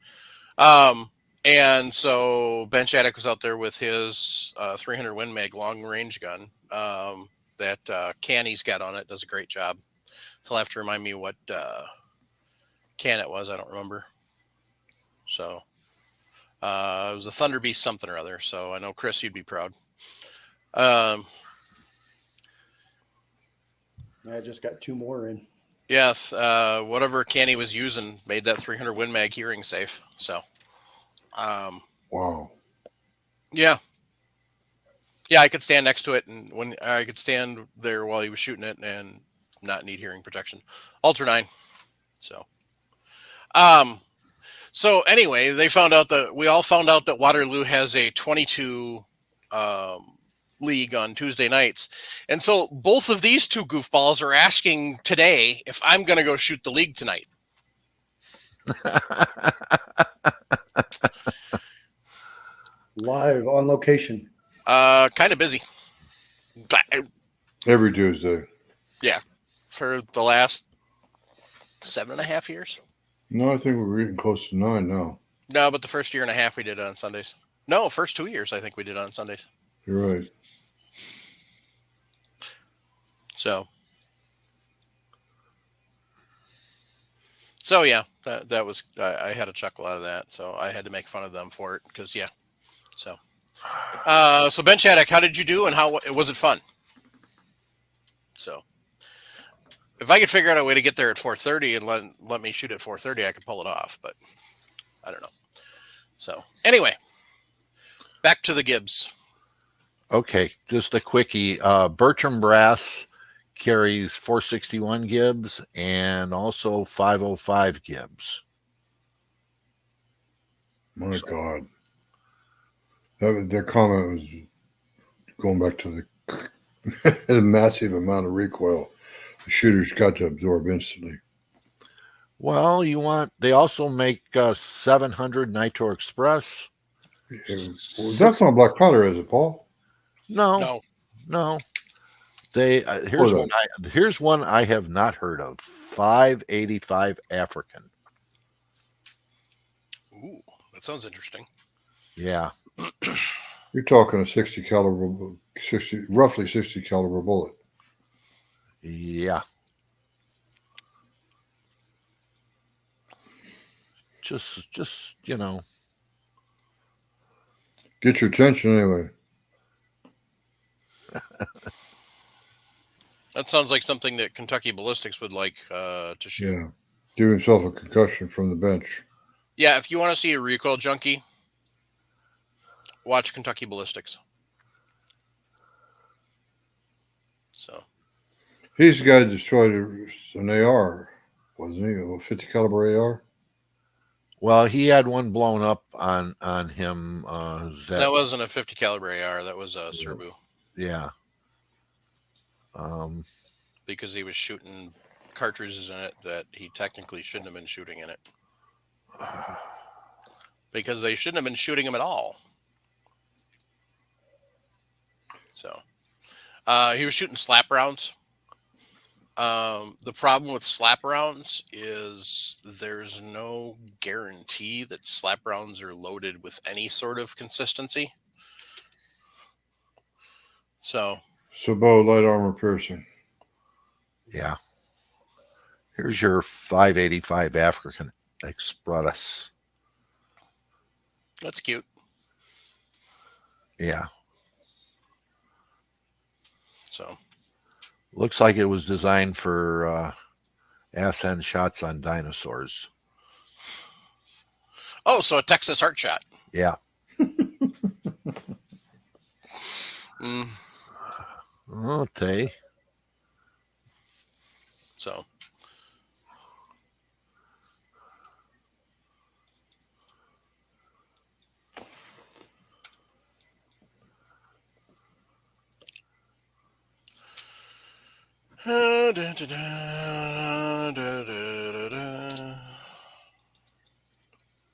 Speaker 1: And so Ben Shattuck was out there with his 300 Win Mag long range gun that Canny's got on it. Does a great job. He'll have to remind me what can it was. I don't remember. So it was a Thunder Beast something or other. So I know, Chris, you'd be proud.
Speaker 5: I just got 2 more in.
Speaker 1: Yes, whatever Canny was using made that 300 Win Mag hearing safe. So,
Speaker 2: Wow.
Speaker 1: yeah, I could stand next to it, and when I could stand there while he was shooting it and not need hearing protection. Ultra 9. So, so anyway, we all found out that Waterloo has a 22 league on Tuesday nights, and so both of these two goofballs are asking today if I'm going to go shoot the league tonight.
Speaker 5: Live on location.
Speaker 1: Kind of busy.
Speaker 2: Every Tuesday.
Speaker 1: Yeah, for the last 7.5 years.
Speaker 2: No, I think we're getting close to 9 now.
Speaker 1: No, but the first year and a half we did it on Sundays. No, first 2 years I think we did it on Sundays.
Speaker 2: You're right.
Speaker 1: So yeah, that was I had a chuckle out of that. So I had to make fun of them for it because yeah. So so Ben Shattuck, how did you do and how was it fun? So if I could figure out a way to get there at 4:30 and let me shoot at 4:30, I could pull it off, but I don't know. So anyway, back to the Gibbs.
Speaker 3: Okay, just a quickie. Bertram Brass carries 461 Gibbs and also 505 Gibbs.
Speaker 2: My God. That comment was going back to the massive amount of recoil the shooter's got to absorb instantly.
Speaker 3: Well, they also make 700 Nitro Express.
Speaker 2: Well, that's not black powder, is it, Paul?
Speaker 3: No. They here's one I have not heard of. 585 African.
Speaker 1: Ooh, that sounds interesting.
Speaker 3: Yeah.
Speaker 2: You're talking a roughly 60 caliber bullet.
Speaker 3: Yeah. Just
Speaker 2: Get your attention anyway.
Speaker 1: That sounds like something that Kentucky Ballistics would like to shoot.
Speaker 2: Yeah. Do himself a concussion from the bench.
Speaker 1: Yeah, if you want to see a recoil junkie, watch Kentucky Ballistics. So
Speaker 2: he's the guy that destroyed an AR, wasn't he? A 50 caliber AR.
Speaker 3: Well, he had one blown up on him.
Speaker 1: That wasn't a 50 caliber AR. That was a Serbu.
Speaker 3: Yeah.
Speaker 1: Because he was shooting cartridges in it that he technically shouldn't have been shooting in it. Because they shouldn't have been shooting him at all. So he was shooting slap rounds. The problem with slap rounds is there's no guarantee that slap rounds are loaded with any sort of consistency. So
Speaker 2: Sabot light armor piercing.
Speaker 3: Yeah. Here's your 585 African Express.
Speaker 1: that's cute.
Speaker 3: Yeah.
Speaker 1: So
Speaker 3: Looks like it was designed for ass end shots on dinosaurs.
Speaker 1: oh, so a Texas heart shot.
Speaker 3: Yeah. Okay.
Speaker 1: So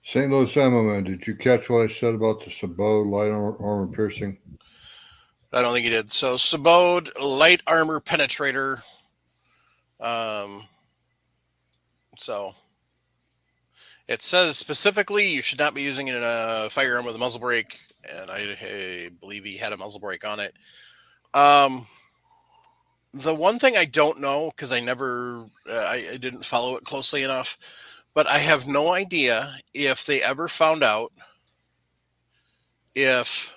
Speaker 2: St. Louis Ammo Man, did you catch what I said about the Sabot light armor piercing?
Speaker 1: I don't think he did. So Sabot light armor penetrator. So It says specifically you should not be using it in a firearm with a muzzle brake, and I believe he had a muzzle brake on it. The one thing I don't know, because I never, I didn't follow it closely enough, but I have no idea if they ever found out if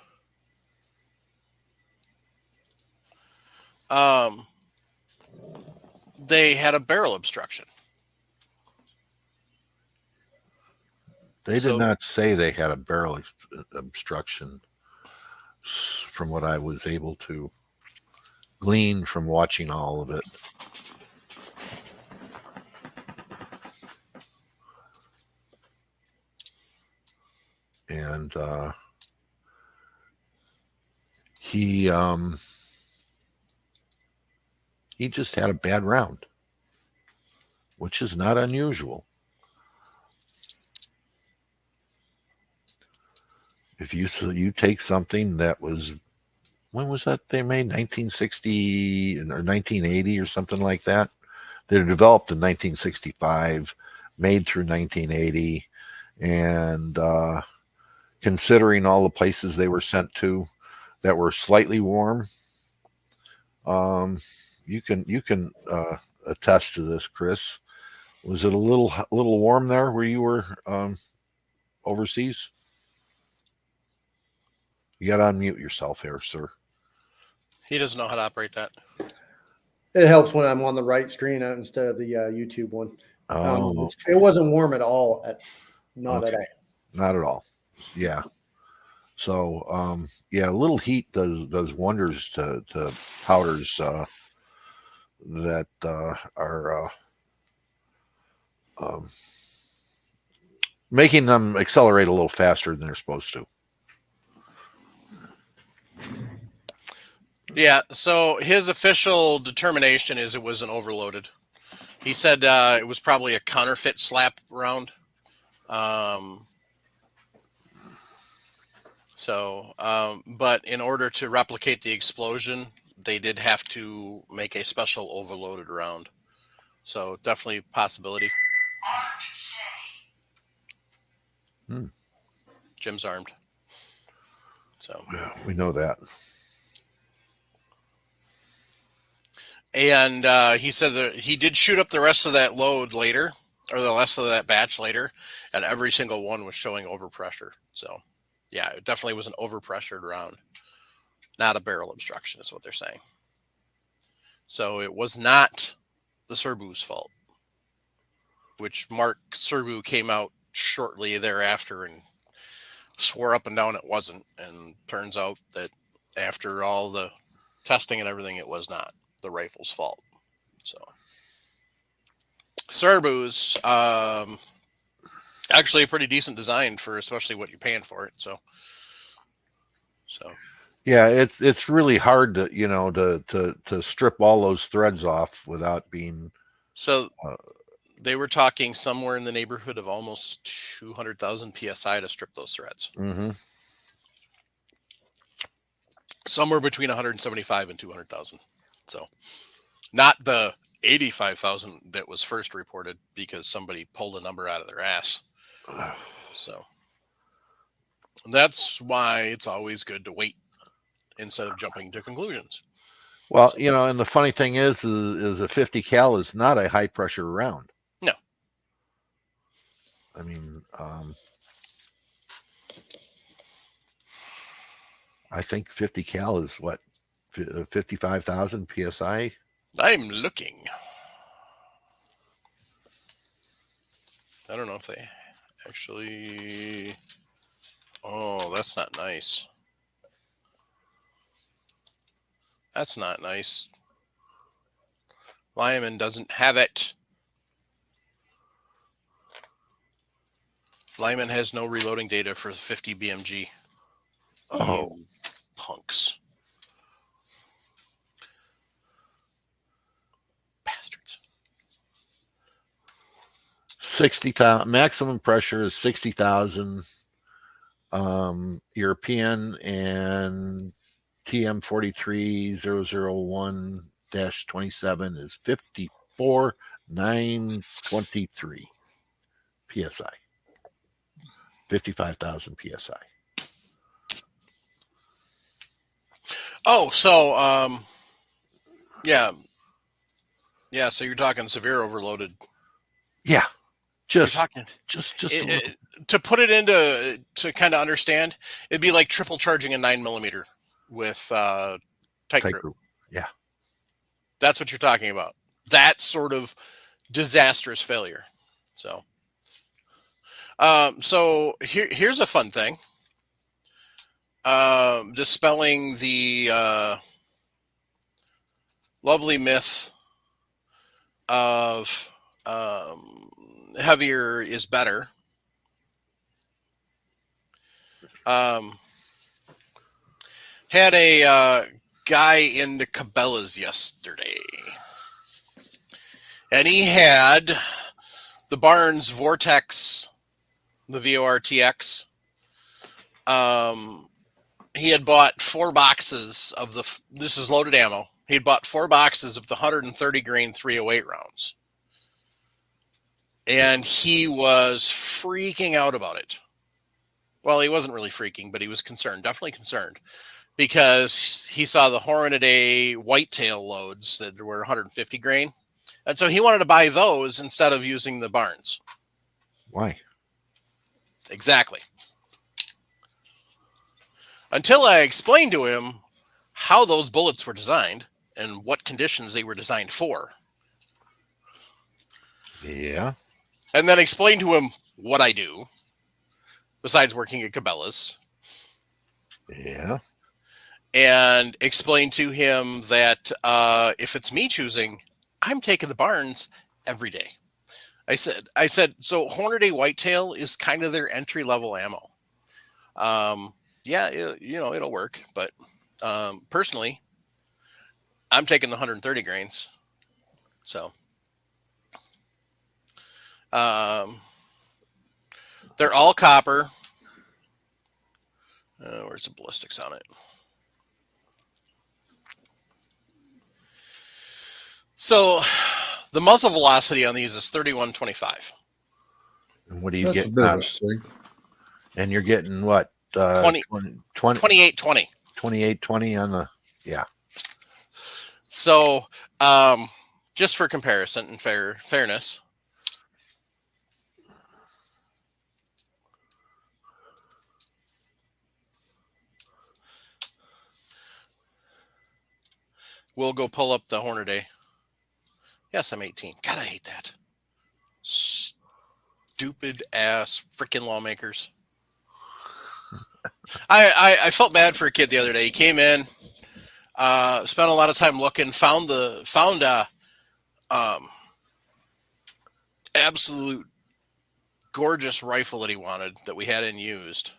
Speaker 1: they had a barrel obstruction.
Speaker 3: They did
Speaker 1: So-
Speaker 3: not say they had a barrel obstruction, from what I was able to glean from watching all of it. And he just had a bad round, which is not unusual. If you take something that was, when was that they made? 1960 or 1980 or something like that. They were developed in 1965, made through 1980, and considering all the places they were sent to that were slightly warm, you can attest to this, Chris. Was it a little warm there where you were overseas? You got to unmute yourself here, sir.
Speaker 1: He doesn't know how to operate that.
Speaker 5: It helps when I'm on the right screen instead of the YouTube one.
Speaker 3: Oh,
Speaker 5: It wasn't warm at all. Not at all.
Speaker 3: Not at all. Yeah. So, yeah, a little heat does wonders to powders that are making them accelerate a little faster than they're supposed to.
Speaker 1: Yeah, so his official determination is it wasn't overloaded. He said it was probably a counterfeit slap round. But in order to replicate the explosion, they did have to make a special overloaded round. So definitely possibility. Jim's armed. So
Speaker 3: yeah, we know that.
Speaker 1: And he said that he did shoot up the rest of that load later, or the rest of that batch later, and every single one was showing overpressure. So, yeah, it definitely was an overpressured round, not a barrel obstruction, is what they're saying. So it was not the Serbu's fault, which Mark Serbu came out shortly thereafter and swore up and down it wasn't. And turns out that after all the testing and everything, it was not the rifle's fault. So Serbu's actually a pretty decent design for especially what you're paying for it. So
Speaker 3: yeah, it's really hard to strip all those threads off without being.
Speaker 1: So they were talking somewhere in the neighborhood of almost 200,000 psi to strip those threads.
Speaker 3: Mm-hmm.
Speaker 1: Somewhere between 175 and 200,000. So not the 85,000 that was first reported because somebody pulled a number out of their ass. So that's why it's always good to wait instead of jumping to conclusions.
Speaker 3: Well, and the funny thing is a 50 cal is not a high pressure round.
Speaker 1: No.
Speaker 3: I mean, I think 50 cal is what, 55,000 psi.
Speaker 1: I'm looking. I don't know if they actually. Oh, that's not nice. That's not nice. Lyman doesn't have it. Lyman has no reloading data for the 50 BMG.
Speaker 3: Oh,
Speaker 1: You punks. Bastards.
Speaker 3: 60,000 maximum pressure is 60,000. European and TM43001-27 is 54,923 psi. 55,000 psi.
Speaker 1: Oh, so yeah. So you're talking severe overloaded.
Speaker 3: Yeah,
Speaker 1: You're
Speaker 3: just
Speaker 1: talking
Speaker 3: a little.
Speaker 1: to put it into to kind of understand. It'd be like triple charging a 9mm with tight
Speaker 3: tight
Speaker 1: group.
Speaker 3: group. Yeah,
Speaker 1: That's what you're talking about. That sort of disastrous failure. So, here's a fun thing. Dispelling the lovely myth of heavier is better. Had a guy into Cabela's yesterday, and he had the Barnes Vortex, the VORTX. He had bought 4 boxes of the. This is loaded ammo. He had bought 4 boxes of the 130 grain 308 rounds, and he was freaking out about it. Well, he wasn't really freaking, but he was concerned, definitely concerned, because he saw the Hornady whitetail loads that were 150 grain. And so he wanted to buy those instead of using the Barnes.
Speaker 3: why?
Speaker 1: Exactly. Until I explained to him how those bullets were designed and what conditions they were designed for.
Speaker 3: Yeah,
Speaker 1: And then explained to him what I do, besides working at Cabela's.
Speaker 3: yeah.
Speaker 1: And explained to him that if it's me choosing, I'm taking the Barnes every day. I said, so Hornady Whitetail is kind of their entry level ammo. Yeah, it'll work, but personally, I'm taking the 130 grains. So, they're all copper. Where's the ballistics on it? So, the muzzle velocity on these is 31.25.
Speaker 3: And what do you
Speaker 2: That's a
Speaker 3: get?
Speaker 2: bit of a swing.
Speaker 3: And you're getting what?
Speaker 1: 20. 28.20.
Speaker 3: 28.20 on the. Yeah.
Speaker 1: So, just for comparison and fairness, we'll go pull up the Hornady. Yes, I'm 18. God, I hate that. Stupid ass freaking lawmakers. I felt bad for a kid the other day. He came in, spent a lot of time looking, found absolute gorgeous rifle that he wanted that we had in used,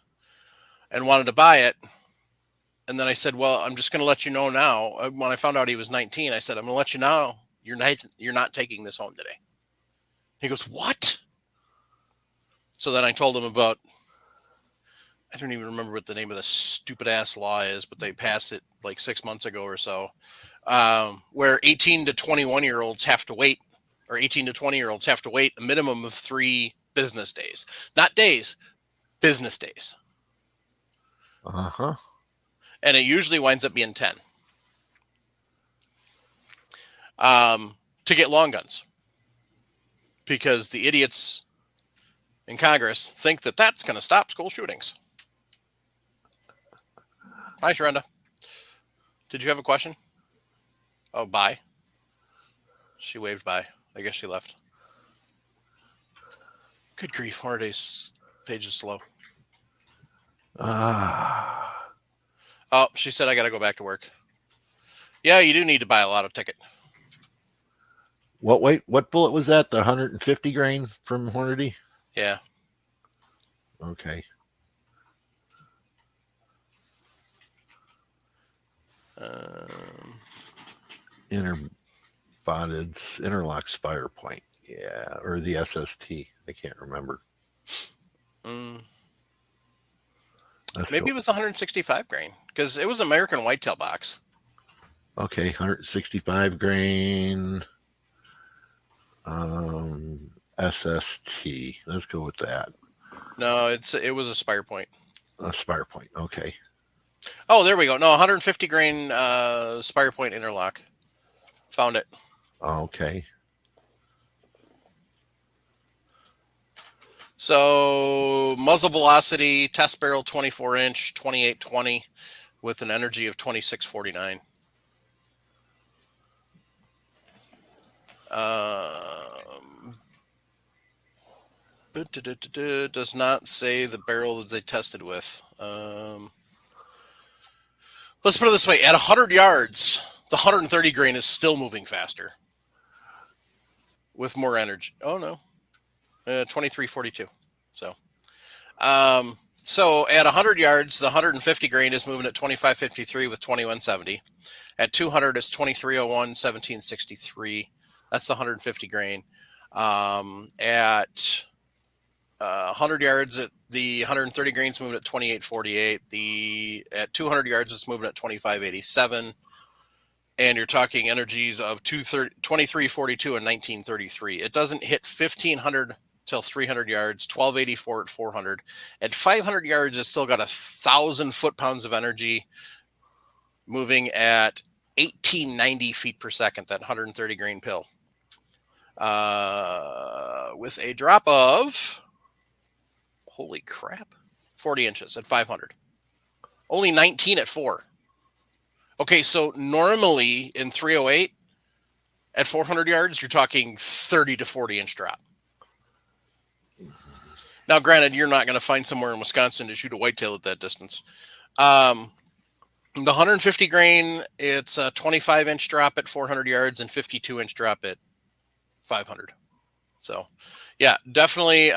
Speaker 1: and wanted to buy it. And then I said, "Well, I'm just going to let you know now." When I found out he was 19, I said, "I'm going to let you know you're not taking this home today." He goes, "What?" So then I told him about. I don't even remember what the name of the stupid ass law is, but they passed it like 6 months ago or so, where 18 to 21-year-olds have to wait, or 18 to 20-year-olds have to wait a minimum of 3 business days, not days, business days.
Speaker 3: Uh-huh.
Speaker 1: And it usually winds up being 10 to get long guns, because the idiots in Congress think that that's going to stop school shootings. Hi, Sharenda. Did you have a question? Oh, bye. She waved bye. I guess she left. Good grief, Hornady's page is slow. Oh, she said I got to go back to work. Yeah, you do need to buy a lotto ticket.
Speaker 3: What bullet was that? The 150 grain from Hornady?
Speaker 1: Yeah.
Speaker 3: Okay. Interlock spire point. Yeah, or the SST. I can't remember.
Speaker 1: Maybe it was 165 grain, because it was American Whitetail box.
Speaker 3: Okay, 165 grain. SST. Let's go with that.
Speaker 1: No, it was a Spire Point.
Speaker 3: A Spire Point. Okay.
Speaker 1: Oh, there we go. No, 150 grain Spire Point interlock. Found it.
Speaker 3: Okay.
Speaker 1: So muzzle velocity, test barrel 24 inch, 2820 with an energy of 2649. Does not say the barrel that they tested with. Let's put it this way: at 100 yards, the 130 grain is still moving faster with more energy. Oh no, 2342. So at 100 yards, the 150 grain is moving at 2553 with 2170. At 200, it's 2301, 1763. That's the 150 grain. At 100 yards, the 130 grains moving at 2848. At 200 yards, it's moving at 2587. And you're talking energies of 2342 and 1933. It doesn't hit 1500 till 300 yards, 1284 at 400. At 500 yards, it's still got 1,000 foot-pounds of energy, moving at 1890 feet per second, that 130 grain pill. With a drop of, holy crap, 40 inches at 500. Only 19 at 4. Okay, so normally in 308, at 400 yards, you're talking 30 to 40 inch drop. Now, granted, you're not going to find somewhere in Wisconsin to shoot a whitetail at that distance. The 150 grain, it's a 25 inch drop at 400 yards and 52 inch drop at 500. So, yeah, definitely.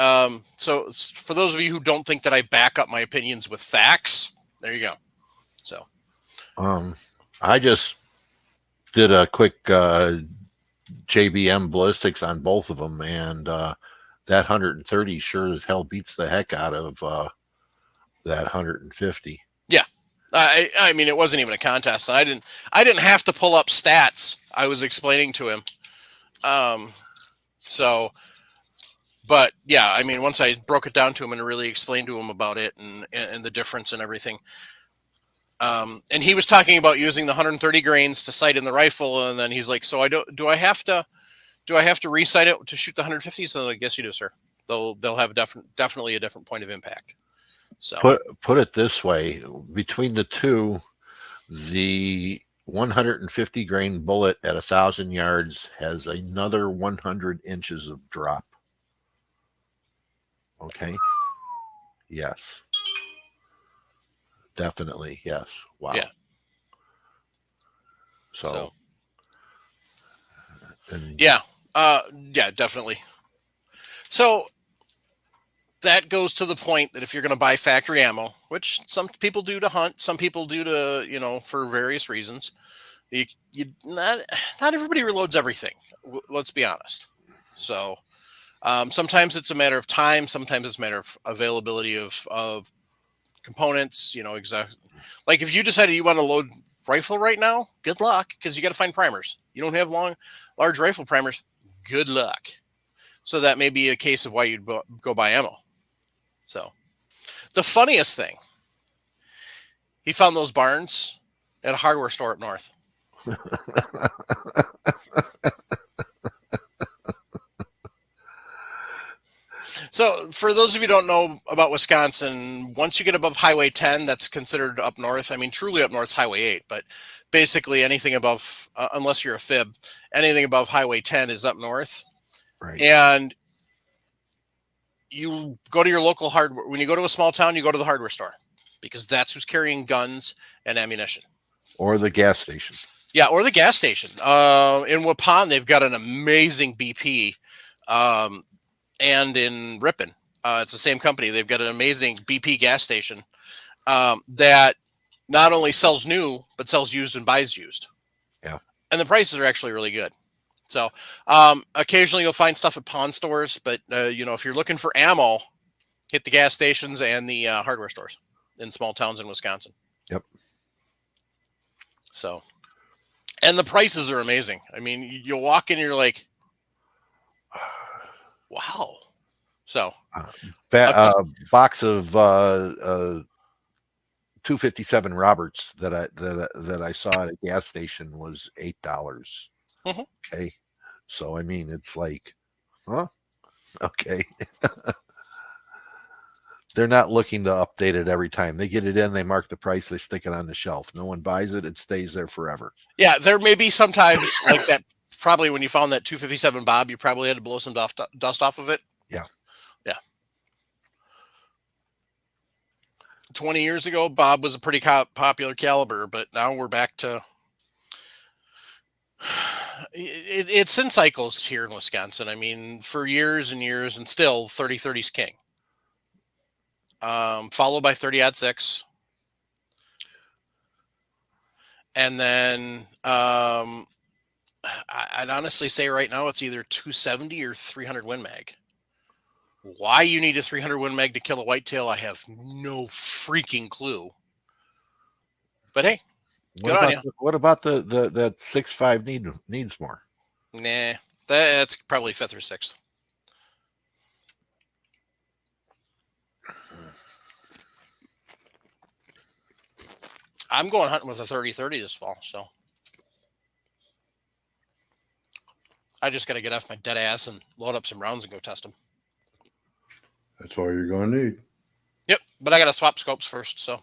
Speaker 1: So for those of you who don't think that I back up my opinions with facts, there you go. So,
Speaker 3: I just did a quick JBM ballistics on both of them, and that 130 sure as hell beats the heck out of that 150.
Speaker 1: Yeah. I mean, it wasn't even a contest. I didn't have to pull up stats. I was explaining to him. But yeah, I mean, once I broke it down to him and really explained to him about it and the difference and everything. And he was talking about using the 130 grains to sight in the rifle. And then he's like, so do I have to resight it to shoot the 150? So I guess you do, sir. They'll have definitely a different point of impact. So
Speaker 3: put it this way, between the two, the 150 grain bullet at 1,000 yards has another 100 inches of drop. Okay. Yes. Definitely. Yes. Wow.
Speaker 1: Yeah.
Speaker 3: So
Speaker 1: yeah. Yeah, definitely. So that goes to the point that if you're going to buy factory ammo, which some people do to hunt, some people do to, for various reasons, not everybody reloads everything. Let's be honest. So sometimes it's a matter of time. Sometimes it's a matter of availability of components, exactly. Like if you decided you want to load rifle right now, good luck, because you got to find primers. You don't have large rifle primers. Good luck. So that may be a case of why you'd go buy ammo. So the funniest thing, he found those barns at a hardware store up north. So for those of you who don't know about Wisconsin, once you get above Highway 10, that's considered up north. I mean, truly up north is Highway 8, but basically anything above, unless you're a fib, anything above Highway 10 is up north.
Speaker 3: Right.
Speaker 1: And you go to your local hardware. When you go to a small town, you go to the hardware store because that's who's carrying guns and ammunition.
Speaker 3: Or the gas station.
Speaker 1: Yeah, or the gas station. In Waupun, they've got an amazing BP. And in Ripon, it's the same company. They've got an amazing BP gas station that not only sells new, but sells used and buys used.
Speaker 3: Yeah. And
Speaker 1: the prices are actually really good. So occasionally you'll find stuff at pawn stores, but if you're looking for ammo, hit the gas stations and the hardware stores in small towns in Wisconsin.
Speaker 3: Yep.
Speaker 1: So, and the prices are amazing. I mean, you'll walk in and you're like, wow, So
Speaker 3: Box of 257 Roberts that I saw at a gas station was $8.
Speaker 1: Mhm.
Speaker 3: Okay, so I mean, it's like, huh? Okay. They're not looking to update it every time. They get it in, they mark the price, they stick it on the shelf. No one buys it, it stays there forever.
Speaker 1: yeah, there may be sometimes like that. Probably when you found that 257 Bob, you probably had to blow some dust off of it.
Speaker 3: Yeah.
Speaker 1: Yeah. 20 years ago, Bob was a pretty popular caliber, but now we're back to. It's in cycles here in Wisconsin. I mean, for years and years, and still 30-30's king. Followed by 30-06. And then I'd honestly say right now it's either 270 or 300 Win Mag. Why you need a 300 Win Mag to kill a whitetail, I have no freaking clue. But hey, good on you.
Speaker 3: What about the that 6.5 needs more?
Speaker 1: Nah, that's probably 5th or 6th. I'm going hunting with a 30-30 this fall, so I just got to get off my dead ass and load up some rounds and go test them.
Speaker 2: That's all you're going to need.
Speaker 1: Yep, but I got to swap scopes first, so.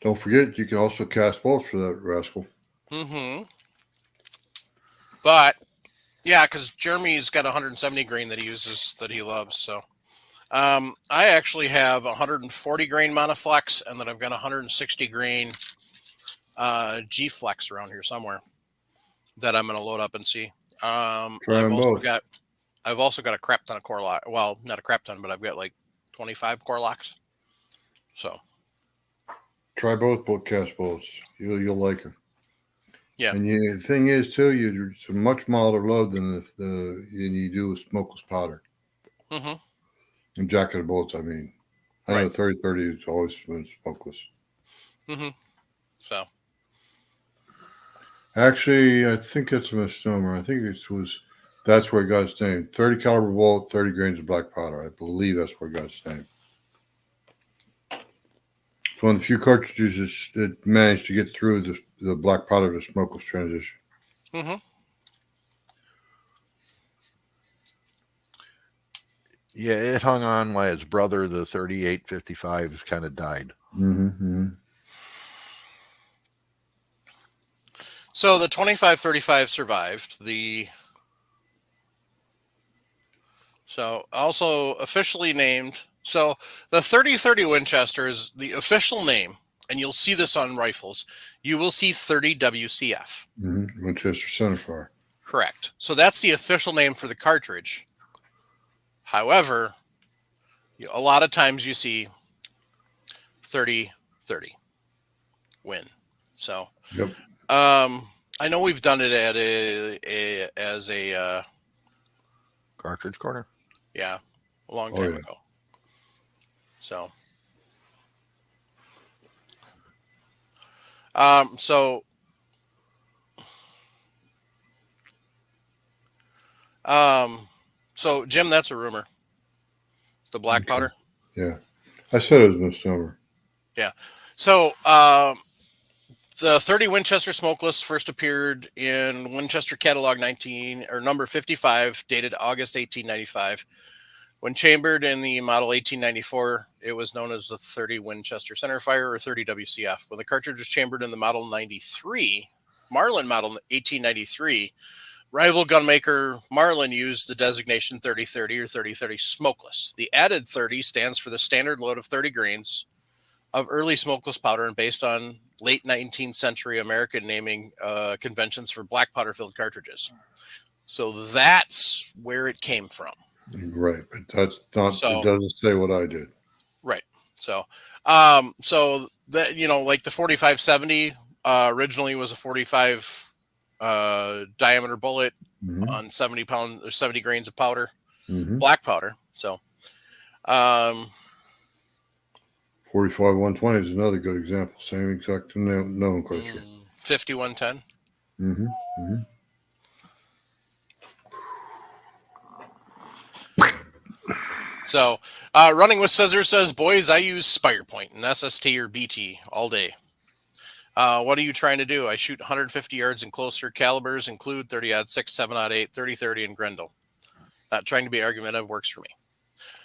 Speaker 2: Don't forget, you can also cast bolts for that rascal.
Speaker 1: Mm-hmm. But, yeah, because Jeremy's got 170 grain that he uses, that he loves, so. I actually have 140 grain Monoflex, and then I've got 160 grain G-Flex around here somewhere that I'm going to load up and see.
Speaker 2: Try them both.
Speaker 1: I've also got a crap ton of core lock. Well, not a crap ton, but I've got like 25 core locks. So
Speaker 2: try both cast bolts. You'll like them.
Speaker 1: Yeah.
Speaker 2: And the thing is too, it's a much milder load than than you do with smokeless powder.
Speaker 1: Mm-hmm.
Speaker 2: And jacketed bullets, I mean. I know 30-30 has always been smokeless.
Speaker 1: Mm-hmm. So.
Speaker 2: Actually, I think it's a misnomer. I think that's where it got its name. 30 caliber bullet, 30 grains of black powder. I believe that's where it got its name. It's one of the few cartridges that managed to get through the black powder to smokeless transition.
Speaker 1: Mm-hmm.
Speaker 3: Yeah, it hung on while its brother, the 38-55, kind of died.
Speaker 2: Mm-hmm.
Speaker 1: So the 25-35 survived. So also officially named. So the 30-30 Winchester is the official name, and you'll see this on rifles. You will see 30 WCF.
Speaker 2: Mm-hmm. Winchester Centerfire.
Speaker 1: Correct. So that's the official name for the cartridge. However, a lot of times you see 30-30 Win. So,
Speaker 2: yep.
Speaker 1: I know we've done it at as a
Speaker 3: cartridge corner.
Speaker 1: Yeah, a long time ago. So, so Jim, that's a rumor. The black powder.
Speaker 2: Yeah, I said it was a misnomer.
Speaker 1: Yeah. So, the 30 Winchester Smokeless first appeared in Winchester Catalog number 55, dated August 1895. When chambered in the model 1894, it was known as the 30 Winchester Centerfire or 30 WCF. When the cartridge was chambered in the model 93, Marlin model 1893, rival gunmaker Marlin used the designation 30-30 or 30-30 Smokeless. The added 30 stands for the standard load of 30 grains of early smokeless powder and based on late 19th century American naming conventions for black powder filled cartridges. So that's where it came from.
Speaker 2: Right, but that's not. It doesn't say what I did.
Speaker 1: Right. So, so that like the 45-70 originally was a 45 diameter bullet on 70 pounds or 70 grains of powder, black powder. So,
Speaker 2: 45-120 is another good example. Same exact nomenclature.
Speaker 1: 50-110. So, Running with Scissors says, boys, I use Spire Point and SST or BT all day. What are you trying to do? I shoot 150 yards and closer. Calibers include 30-06, 7-08, 30-30, and Grendel. Not trying to be argumentative, works for me.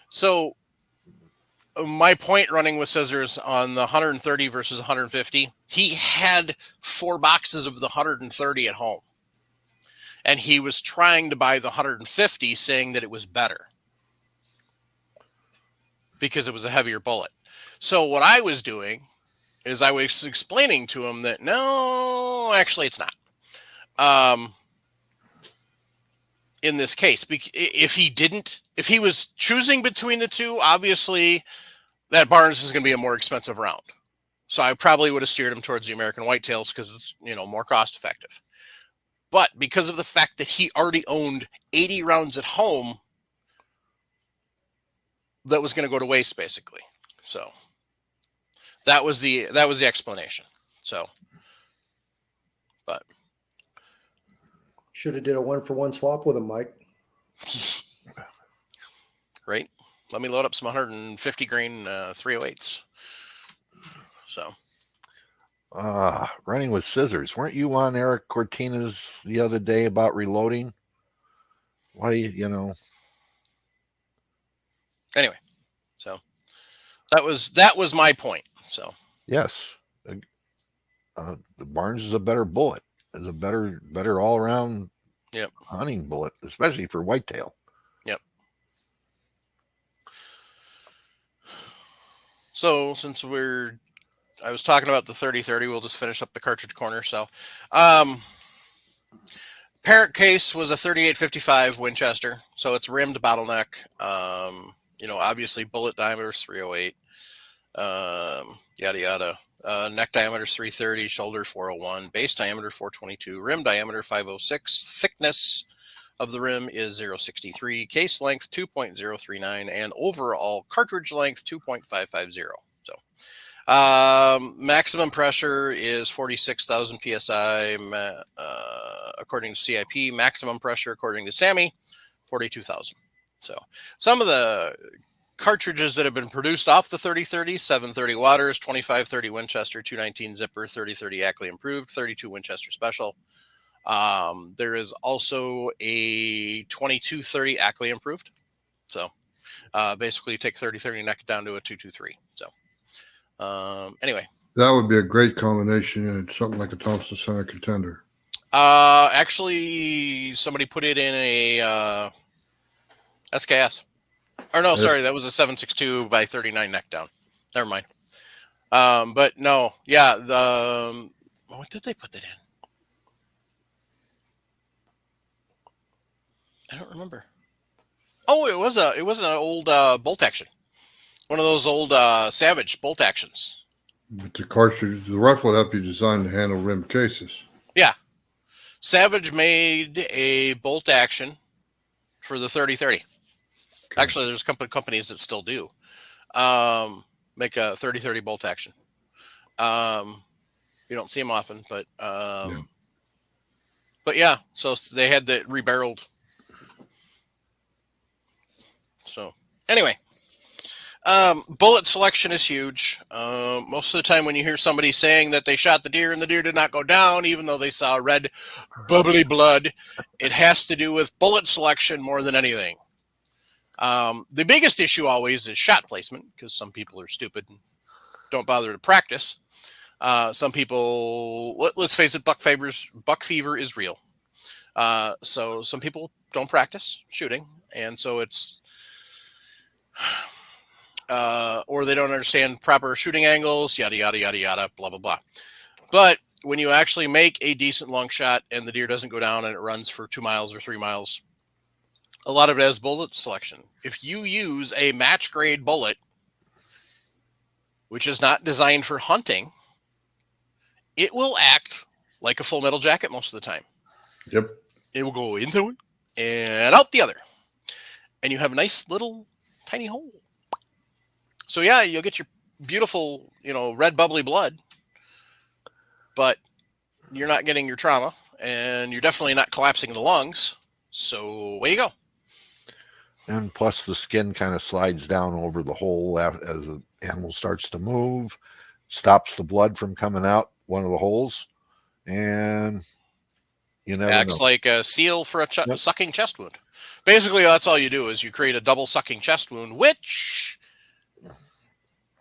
Speaker 1: So, my point running with scissors on the 130 versus 150, he had 4 boxes of the 130 at home. And he was trying to buy the 150, saying that it was better because it was a heavier bullet. So what I was doing is I was explaining to him that, no, actually it's not. In this case, if he was choosing between the two, obviously that Barnes is going to be a more expensive round. So I probably would have steered him towards the American Whitetails because it's, more cost effective. But because of the fact that he already owned 80 rounds at home, that was going to go to waste basically. So that was the explanation. So, but
Speaker 5: Should have did a 1-for-1 swap with him, Mike.
Speaker 1: right. Let me load up some 150 grain 308s. So,
Speaker 3: Running with Scissors. Weren't you on Eric Cortina's the other day about reloading? Why do
Speaker 1: anyway, so that was my point. So
Speaker 3: yes, the Barnes is a better bullet. It's a better all around hunting bullet, especially for whitetail.
Speaker 1: Yep. So since I was talking about the 30-30, we'll just finish up the cartridge corner. So, parent case was a 38-55 Winchester, so it's rimmed bottleneck. Obviously bullet diameter is 308. Yada yada. Neck diameter is 330, shoulder 401, base diameter 422, rim diameter 506, thickness of the rim is 0.63, case length 2.039, and overall cartridge length 2.550. So, maximum pressure is 46,000 psi, according to CIP. Maximum pressure, according to Sammy, 42,000. So, some of the cartridges that have been produced off the 30-30, 730 Waters, 25-30 Winchester, 219 Zipper, 30-30 Ackley Improved, 32 Winchester Special. There is also a 22-30 Ackley Improved. So, basically you take 30-30 neck it down to a 223. So, anyway.
Speaker 2: That would be a great combination in something like a Thompson Center Contender.
Speaker 1: Actually, somebody put it in a SKS. Or no, sorry, that was a 7.62 by 39 neck down. Never mind. But no, yeah, what did they put that in? I don't remember. Oh, it was an old bolt action. One of those old Savage bolt actions.
Speaker 2: But the cartridge, the rifle would have to be designed to handle rim cases. Yeah.
Speaker 1: Savage made a bolt action for the 30-30. Okay. Actually, there's a couple of companies that still do make a 30-30 bolt action. You don't see them often, but but yeah, so they had that rebarreled. So anyway, bullet selection is huge. Most of the time when you hear somebody saying that they shot the deer and the deer did not go down, even though they saw red bubbly blood, it has to do with bullet selection more than anything. The biggest issue always is shot placement, because some people are stupid and don't bother to practice. Some people, let's face it, buck fever is real. So some people don't practice shooting, and so it's or they don't understand proper shooting angles, yada yada yada yada, blah blah blah. But when you actually make a decent long shot and the deer doesn't go down and it runs for 2 miles or 3 miles, a lot of it has bullet selection. If you use a match grade bullet, which is not designed for hunting, it will act like a full metal jacket most of the time.
Speaker 2: Yep.
Speaker 1: It will go into it and out the other. And you have a nice little tiny hole. So yeah, you'll get your beautiful, red bubbly blood, but you're not getting your trauma, and you're definitely not collapsing the lungs. So away you go.
Speaker 3: And plus the skin kind of slides down over the hole as the animal starts to move, stops the blood from coming out one of the holes, and you never
Speaker 1: Acts
Speaker 3: know.
Speaker 1: like a seal for a
Speaker 3: Yep.
Speaker 1: sucking chest wound. Basically, that's all you do is you create a double sucking chest wound, which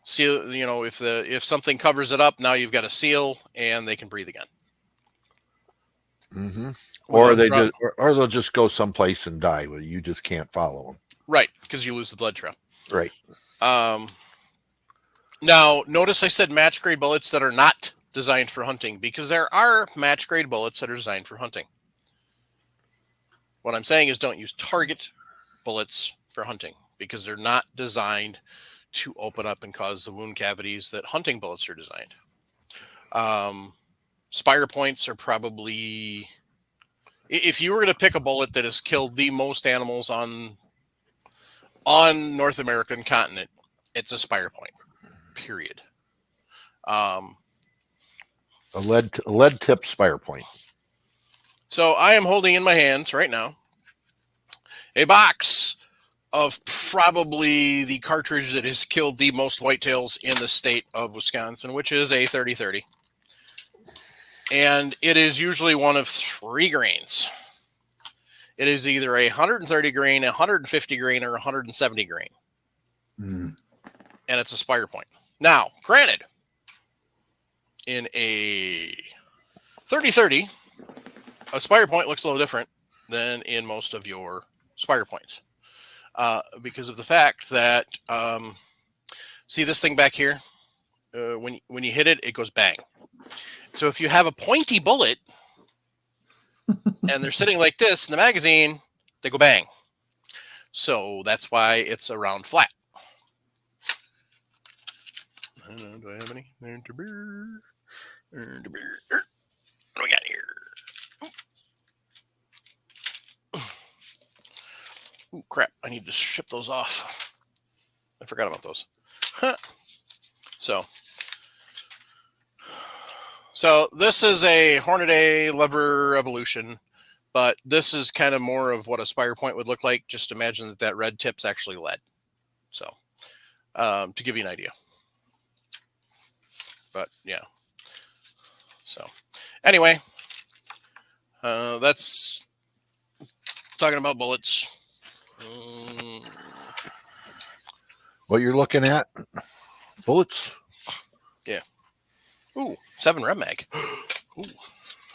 Speaker 1: seal, if something covers it up, now you've got a seal and they can breathe again.
Speaker 3: Mm-hmm.
Speaker 1: Without
Speaker 3: Or they'll just go someplace and die, where you just can't follow them.
Speaker 1: Right, because you lose the blood trail.
Speaker 3: Right.
Speaker 1: Now, notice I said match grade bullets that are not designed for hunting, because there are match grade bullets that are designed for hunting. What I'm saying is don't use target bullets for hunting, because they're not designed to open up and cause the wound cavities that hunting bullets are designed. Spire points are probably, if you were going to pick a bullet that has killed the most animals on North American continent, it's a spire point, period.
Speaker 3: A lead tip spire point.
Speaker 1: So I am holding in my hands right now a box of probably the cartridge that has killed the most whitetails in the state of Wisconsin, which is a 30-30. And it is usually one of 3 grains. It is either a 130 grain, 150 grain, or 170 grain.
Speaker 2: Mm.
Speaker 1: And it's a spire point. Now, granted, in a 30-30, a spire point looks a little different than in most of your spire points. Because of the fact that, see this thing back here? When you hit it, it goes bang. So if you have a pointy bullet and they're sitting like this in the magazine, they go bang. So that's why it's a round flat. Do I have any? What do we got here? Ooh, crap. I need to ship those off. I forgot about those. Huh. So this is a Hornady lever evolution, but this is kind of more of what a spire point would look like. Just imagine that red tip's actually lead. So to give you an idea. But yeah. So anyway, that's talking about bullets.
Speaker 3: What you're looking at? Bullets.
Speaker 1: Yeah. Ooh, 7 Rem Mag. Ooh,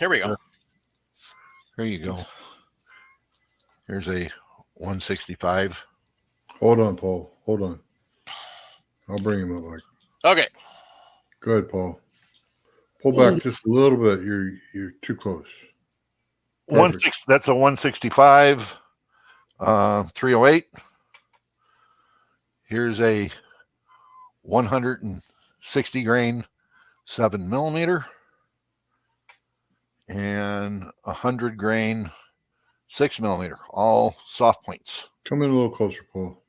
Speaker 1: here we go.
Speaker 3: Here you go. Here's a 165.
Speaker 2: Hold on, Paul. Hold on. I'll bring him up, Mike.
Speaker 1: Okay.
Speaker 2: Go ahead, Paul. Pull back just a little bit. You're too close.
Speaker 3: That's a 165. 308. Here's a 160 grain 7mm and 100 grain 6mm, all soft points.
Speaker 2: Come in a little closer, Paul.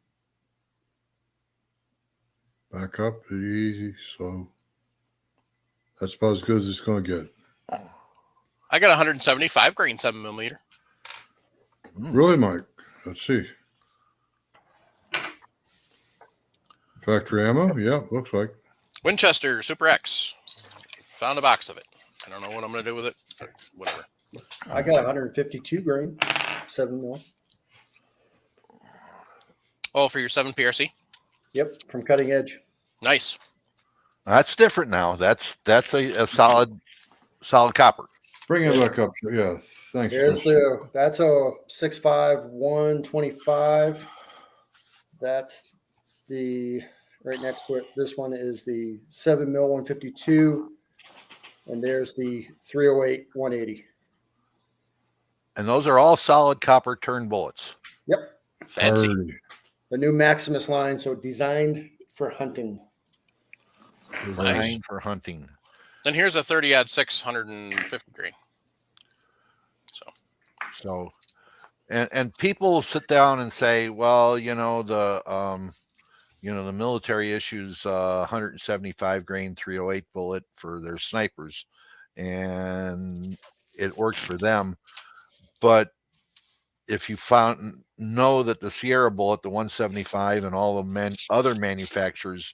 Speaker 2: Back up, easy, slow. That's about as good as it's going to get.
Speaker 1: I got 175 grain 7mm.
Speaker 2: Really, Mike? Let's see. Factory ammo? Yeah, looks like.
Speaker 1: Winchester Super X. Found a box of it. I don't know what I'm going to do with it, but whatever.
Speaker 5: I got 152 grain, 7mm.
Speaker 1: Oh, for your 7 PRC?
Speaker 5: Yep, from Cutting Edge.
Speaker 1: Nice.
Speaker 3: That's different now. That's a solid copper.
Speaker 2: Bring it back up. Yeah, thanks.
Speaker 5: That's a 6.5 125. That's the right next to it. This one is the 7mm 152, and there's the 308 180.
Speaker 3: And those are all solid copper turned bullets.
Speaker 5: Yep.
Speaker 1: Fancy.
Speaker 2: Alrighty.
Speaker 5: The new Maximus line, so designed for hunting.
Speaker 3: Designed for hunting.
Speaker 1: Then here's a 30-aught 650 grain.
Speaker 3: So, and people sit down and say, well, the military issues 175 grain 308 bullet for their snipers, and it works for them. But if you know that the Sierra bullet, the 175, and all the other manufacturers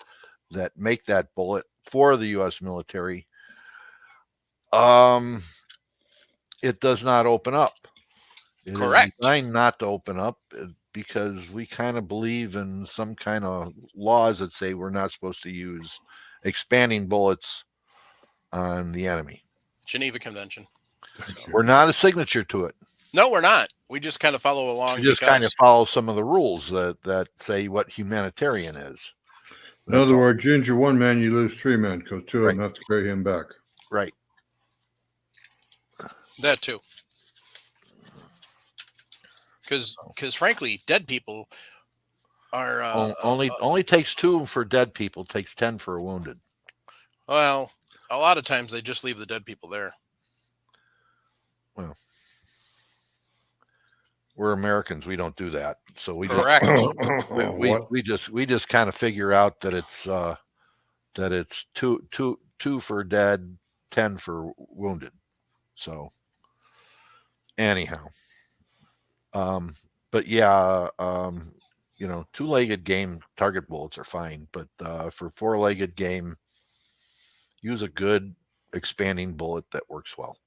Speaker 3: that make that bullet for the U.S. military, it does not open up. It
Speaker 1: Correct.
Speaker 3: is designed not to open up because we kind of believe in some kind of laws that say we're not supposed to use expanding bullets on the enemy.
Speaker 1: Geneva Convention.
Speaker 2: Thank you.
Speaker 3: We're not a signature to it.
Speaker 1: No, we're not. We just kind of follow along.
Speaker 3: We just kind of follow some of the rules that say what humanitarian is.
Speaker 2: In other words, you injure one man, you lose 3 men because 2 of them have to carry him back.
Speaker 3: Right.
Speaker 1: That too. Because frankly, dead people are
Speaker 3: only takes 2 for dead people, takes 10 for a wounded.
Speaker 1: Well, a lot of times they just leave the dead people there.
Speaker 3: Well, we're Americans. We don't do that. So we
Speaker 1: Correct.
Speaker 3: we just kind of figure out that it's two for dead, 10 for wounded. So anyhow, but yeah, 2-legged game target bullets are fine, but for 4-legged game, use a good expanding bullet that works well.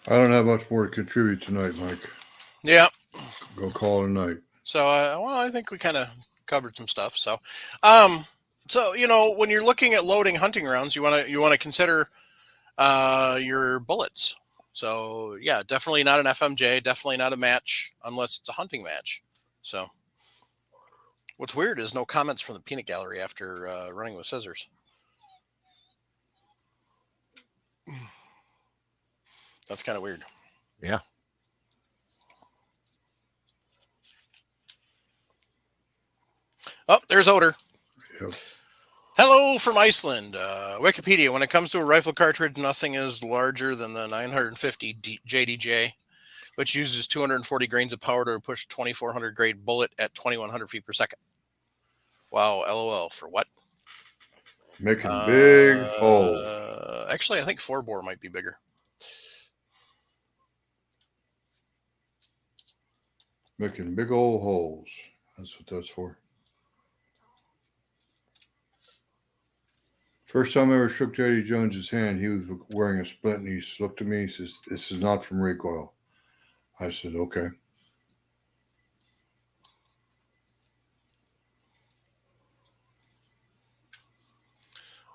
Speaker 2: I don't have much more to contribute tonight, Mike.
Speaker 1: Yeah.
Speaker 2: Go call it a night.
Speaker 1: So, I think we kind of covered some stuff. So, when you're looking at loading hunting rounds, you want to consider your bullets. So, yeah, definitely not an FMJ, definitely not a match unless it's a hunting match. So, what's weird is no comments from the peanut gallery after running with scissors. That's kind of weird.
Speaker 3: Yeah.
Speaker 1: Oh, there's Oder.
Speaker 2: Yep.
Speaker 1: Hello from Iceland. Wikipedia, when it comes to a rifle cartridge, nothing is larger than the 950 JDJ, which uses 240 grains of powder to push 2400 grade bullet at 2100 feet per second. Wow, LOL. For what?
Speaker 2: Making big holes.
Speaker 1: Actually, I think 4-bore might be bigger.
Speaker 2: Making big old holes. That's what that's for. First time I ever shook Eddie Jones's hand, he was wearing a splint, and he looked at me and says, "This is not from recoil." I said, "Okay."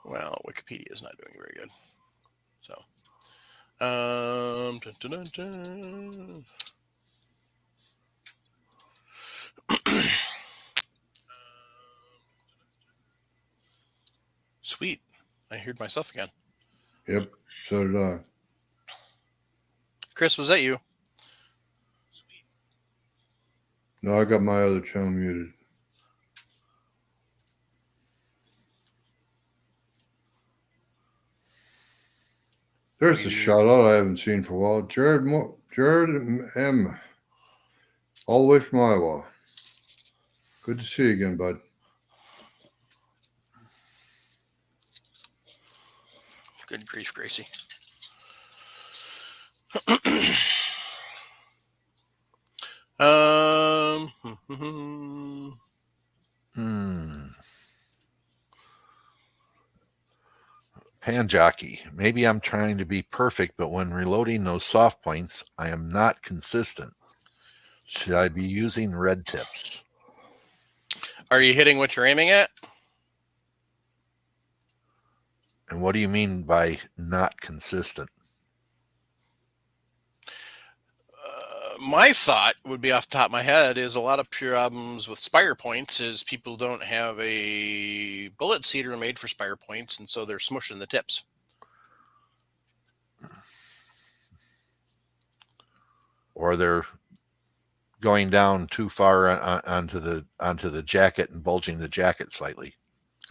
Speaker 1: Well, Wikipedia is not doing very good. So, dun, dun, dun, dun. Sweet. I heard myself again.
Speaker 2: Yep, so did I.
Speaker 1: Chris, was that you?
Speaker 2: No, I got my other channel muted. There's a shout out I haven't seen for a while. Jared M. All the way from Iowa. Good to see you again, bud.
Speaker 1: Good grief, Gracie.
Speaker 3: Pan jockey. Maybe I'm trying to be perfect, but when reloading those soft points, I am not consistent. Should I be using red tips?
Speaker 1: Are you hitting what you're aiming at?
Speaker 3: And what do you mean by not consistent?
Speaker 1: My thought would be off the top of my head is a lot of problems with spire points is people don't have a bullet seeder made for spire points, and so they're smushing the tips.
Speaker 3: Or they're going down too far onto the jacket and bulging the jacket slightly.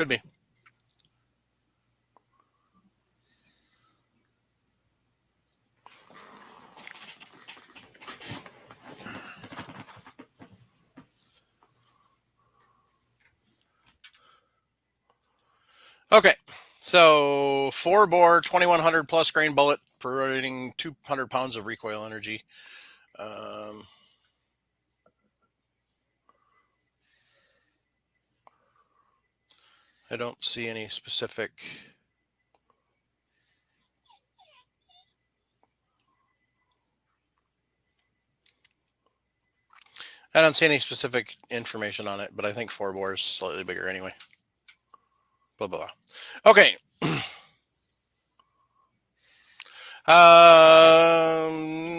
Speaker 1: Could be. Okay, so 4-bore, 2100 plus grain bullet, providing 200 pounds of recoil energy. I don't see any specific. I don't see any specific information on it, but I think 4-bore is slightly bigger anyway. Blah, blah, blah. Okay.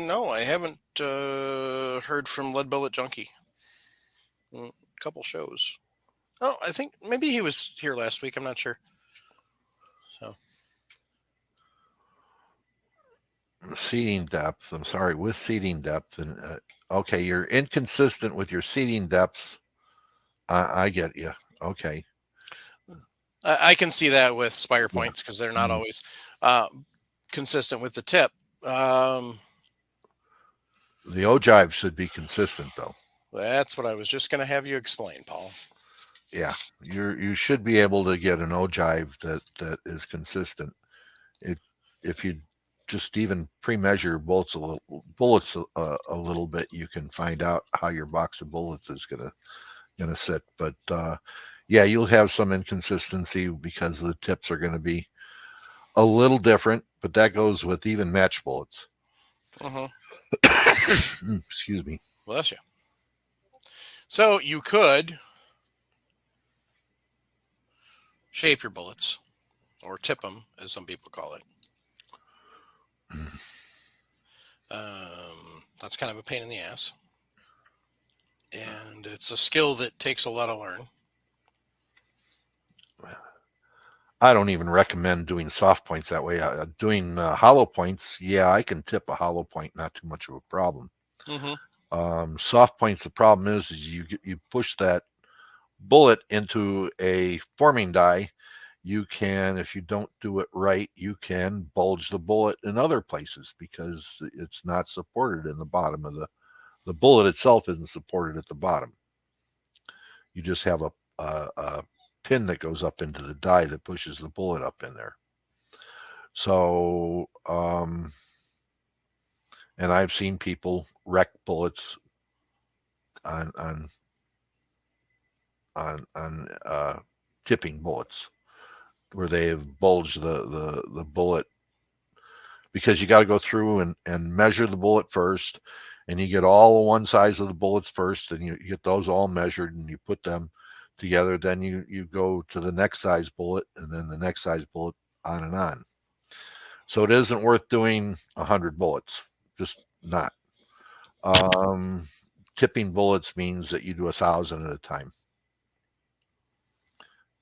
Speaker 1: No, I haven't heard from Lead Bullet Junkie. A couple shows. Oh, I think maybe he was here last week. I'm not sure. So
Speaker 3: Seating depth. I'm sorry, with seating depth, and okay, you're inconsistent with your seating depths. I get you. Okay.
Speaker 1: I can see that with spire points because they're not always consistent with the tip.
Speaker 3: The ogive should be consistent, though.
Speaker 1: That's what I was just going to have you explain, Paul.
Speaker 3: Yeah, you should be able to get an ogive that is consistent. If you just even pre-measure bullets a little bit, you can find out how your box of bullets is gonna sit. But yeah, you'll have some inconsistency because the tips are going to be a little different. But that goes with even match bullets. Excuse me.
Speaker 1: Bless you. So you could shape your bullets, or tip them, as some people call it. That's kind of a pain in the ass. And it's a skill that takes a lot to learn.
Speaker 3: I don't even recommend doing soft points that way. Doing hollow points, yeah, I can tip a hollow point, not too much of a problem. Soft points, the problem is you push that bullet into a forming die. You can, if you don't do it right, you can bulge the bullet in other places because it's not supported in the bottom of the bullet itself isn't supported at the bottom. You just have a pin that goes up into the die that pushes the bullet up in there. So, and I've seen people wreck bullets on tipping bullets where they've bulged the bullet, because you got to go through and measure the bullet first, and you get all one size of the bullets first, and you get those all measured and you put them together. Then you go to the next size bullet, and then the next size bullet, on and on. So it isn't worth doing 100 bullets, just not. Tipping bullets means that you do 1,000 at a time.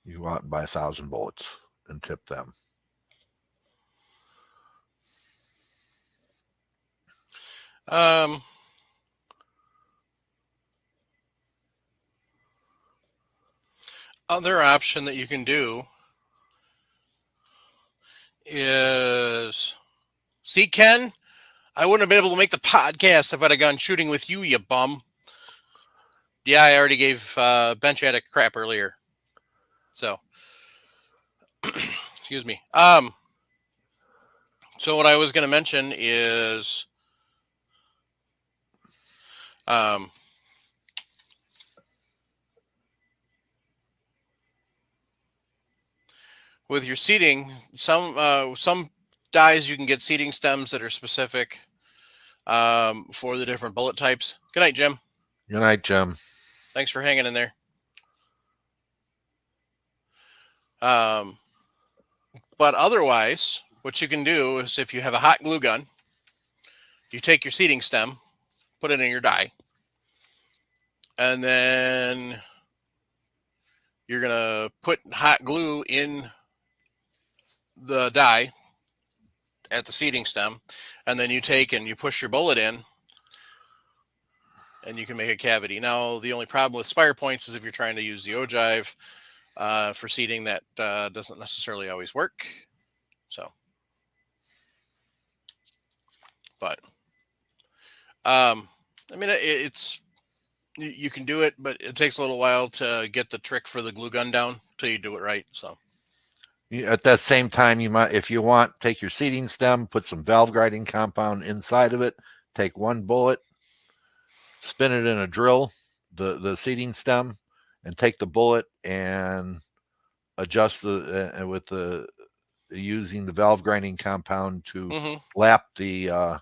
Speaker 3: You go out and buy 1,000 bullets and tip them.
Speaker 1: Other option that you can do is, see, Ken, I wouldn't have been able to make the podcast if I'd have gone shooting with you, you bum. Yeah, I already gave Bench a crap earlier. So, excuse me. So what I was going to mention is, with your seating, some dies you can get seating stems that are specific for the different bullet types. Good night, Jim.
Speaker 3: Good night, Jim.
Speaker 1: Thanks for hanging in there. But otherwise, what you can do is, if you have a hot glue gun, you take your seating stem, put it in your die, and then you're going to put hot glue in the die at the seating stem, and then you take and you push your bullet in, and you can make a cavity. Now, the only problem with spire points is if you're trying to use the ogive, for seating that doesn't necessarily always work. So, but I mean, it's you can do it, but it takes a little while to get the trick for the glue gun down till you do it right. So.
Speaker 3: At that same time, you might, if you want, take your seating stem, put some valve grinding compound inside of it, take one bullet, spin it in a drill, the seating stem, and take the bullet and adjust with the using the valve grinding compound to lap the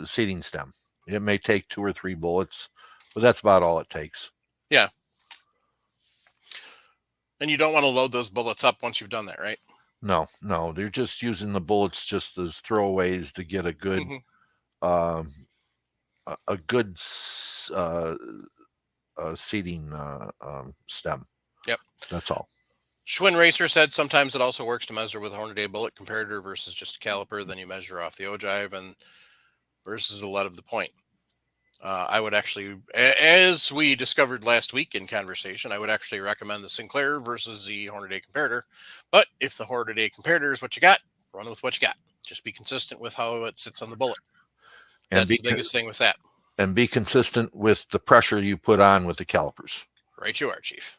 Speaker 3: seating stem. It may take 2 or 3 bullets, but that's about all it takes.
Speaker 1: Yeah. And you don't want to load those bullets up once you've done that, right?
Speaker 3: No, they're just using the bullets just as throwaways to get a good, a good seating stem.
Speaker 1: Yep,
Speaker 3: that's all.
Speaker 1: Schwinn Racer said sometimes it also works to measure with a Hornady bullet comparator versus just a caliper. Then you measure off the ogive and versus the lead of the point. I would actually, as we discovered last week in conversation, I would actually recommend the Sinclair versus the Hornady comparator. But if the Hornady comparator is what you got, run with what you got. Just be consistent with how it sits on the bullet. That's the biggest thing with that.
Speaker 3: And be consistent with the pressure you put on with the calipers.
Speaker 1: Right you are, Chief.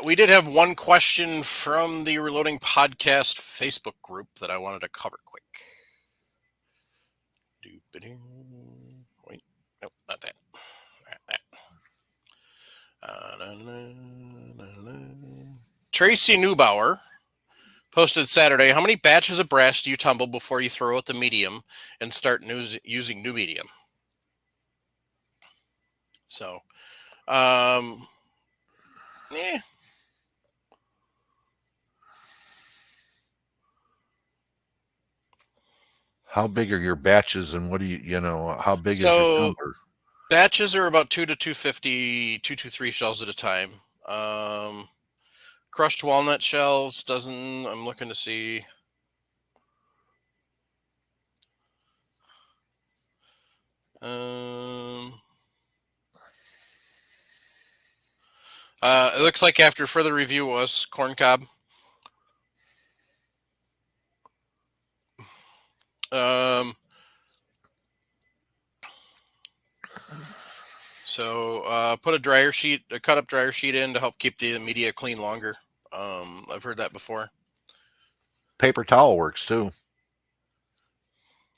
Speaker 1: We did have one question from the Reloading Podcast Facebook group that I wanted to cover quick. Wait, nope, not that. Tracy Neubauer posted Saturday, how many batches of brass do you tumble before you throw out the medium and start using new medium? So,
Speaker 3: How big are your batches, and what do how big is your tumbler?
Speaker 1: Batches are about 2 to 250, 223 shells at a time. Crushed walnut shells I'm looking to see. It looks like after further review was corn cob. So put a cut up dryer sheet in to help keep the media clean longer. I've heard that before.
Speaker 3: Paper towel works too.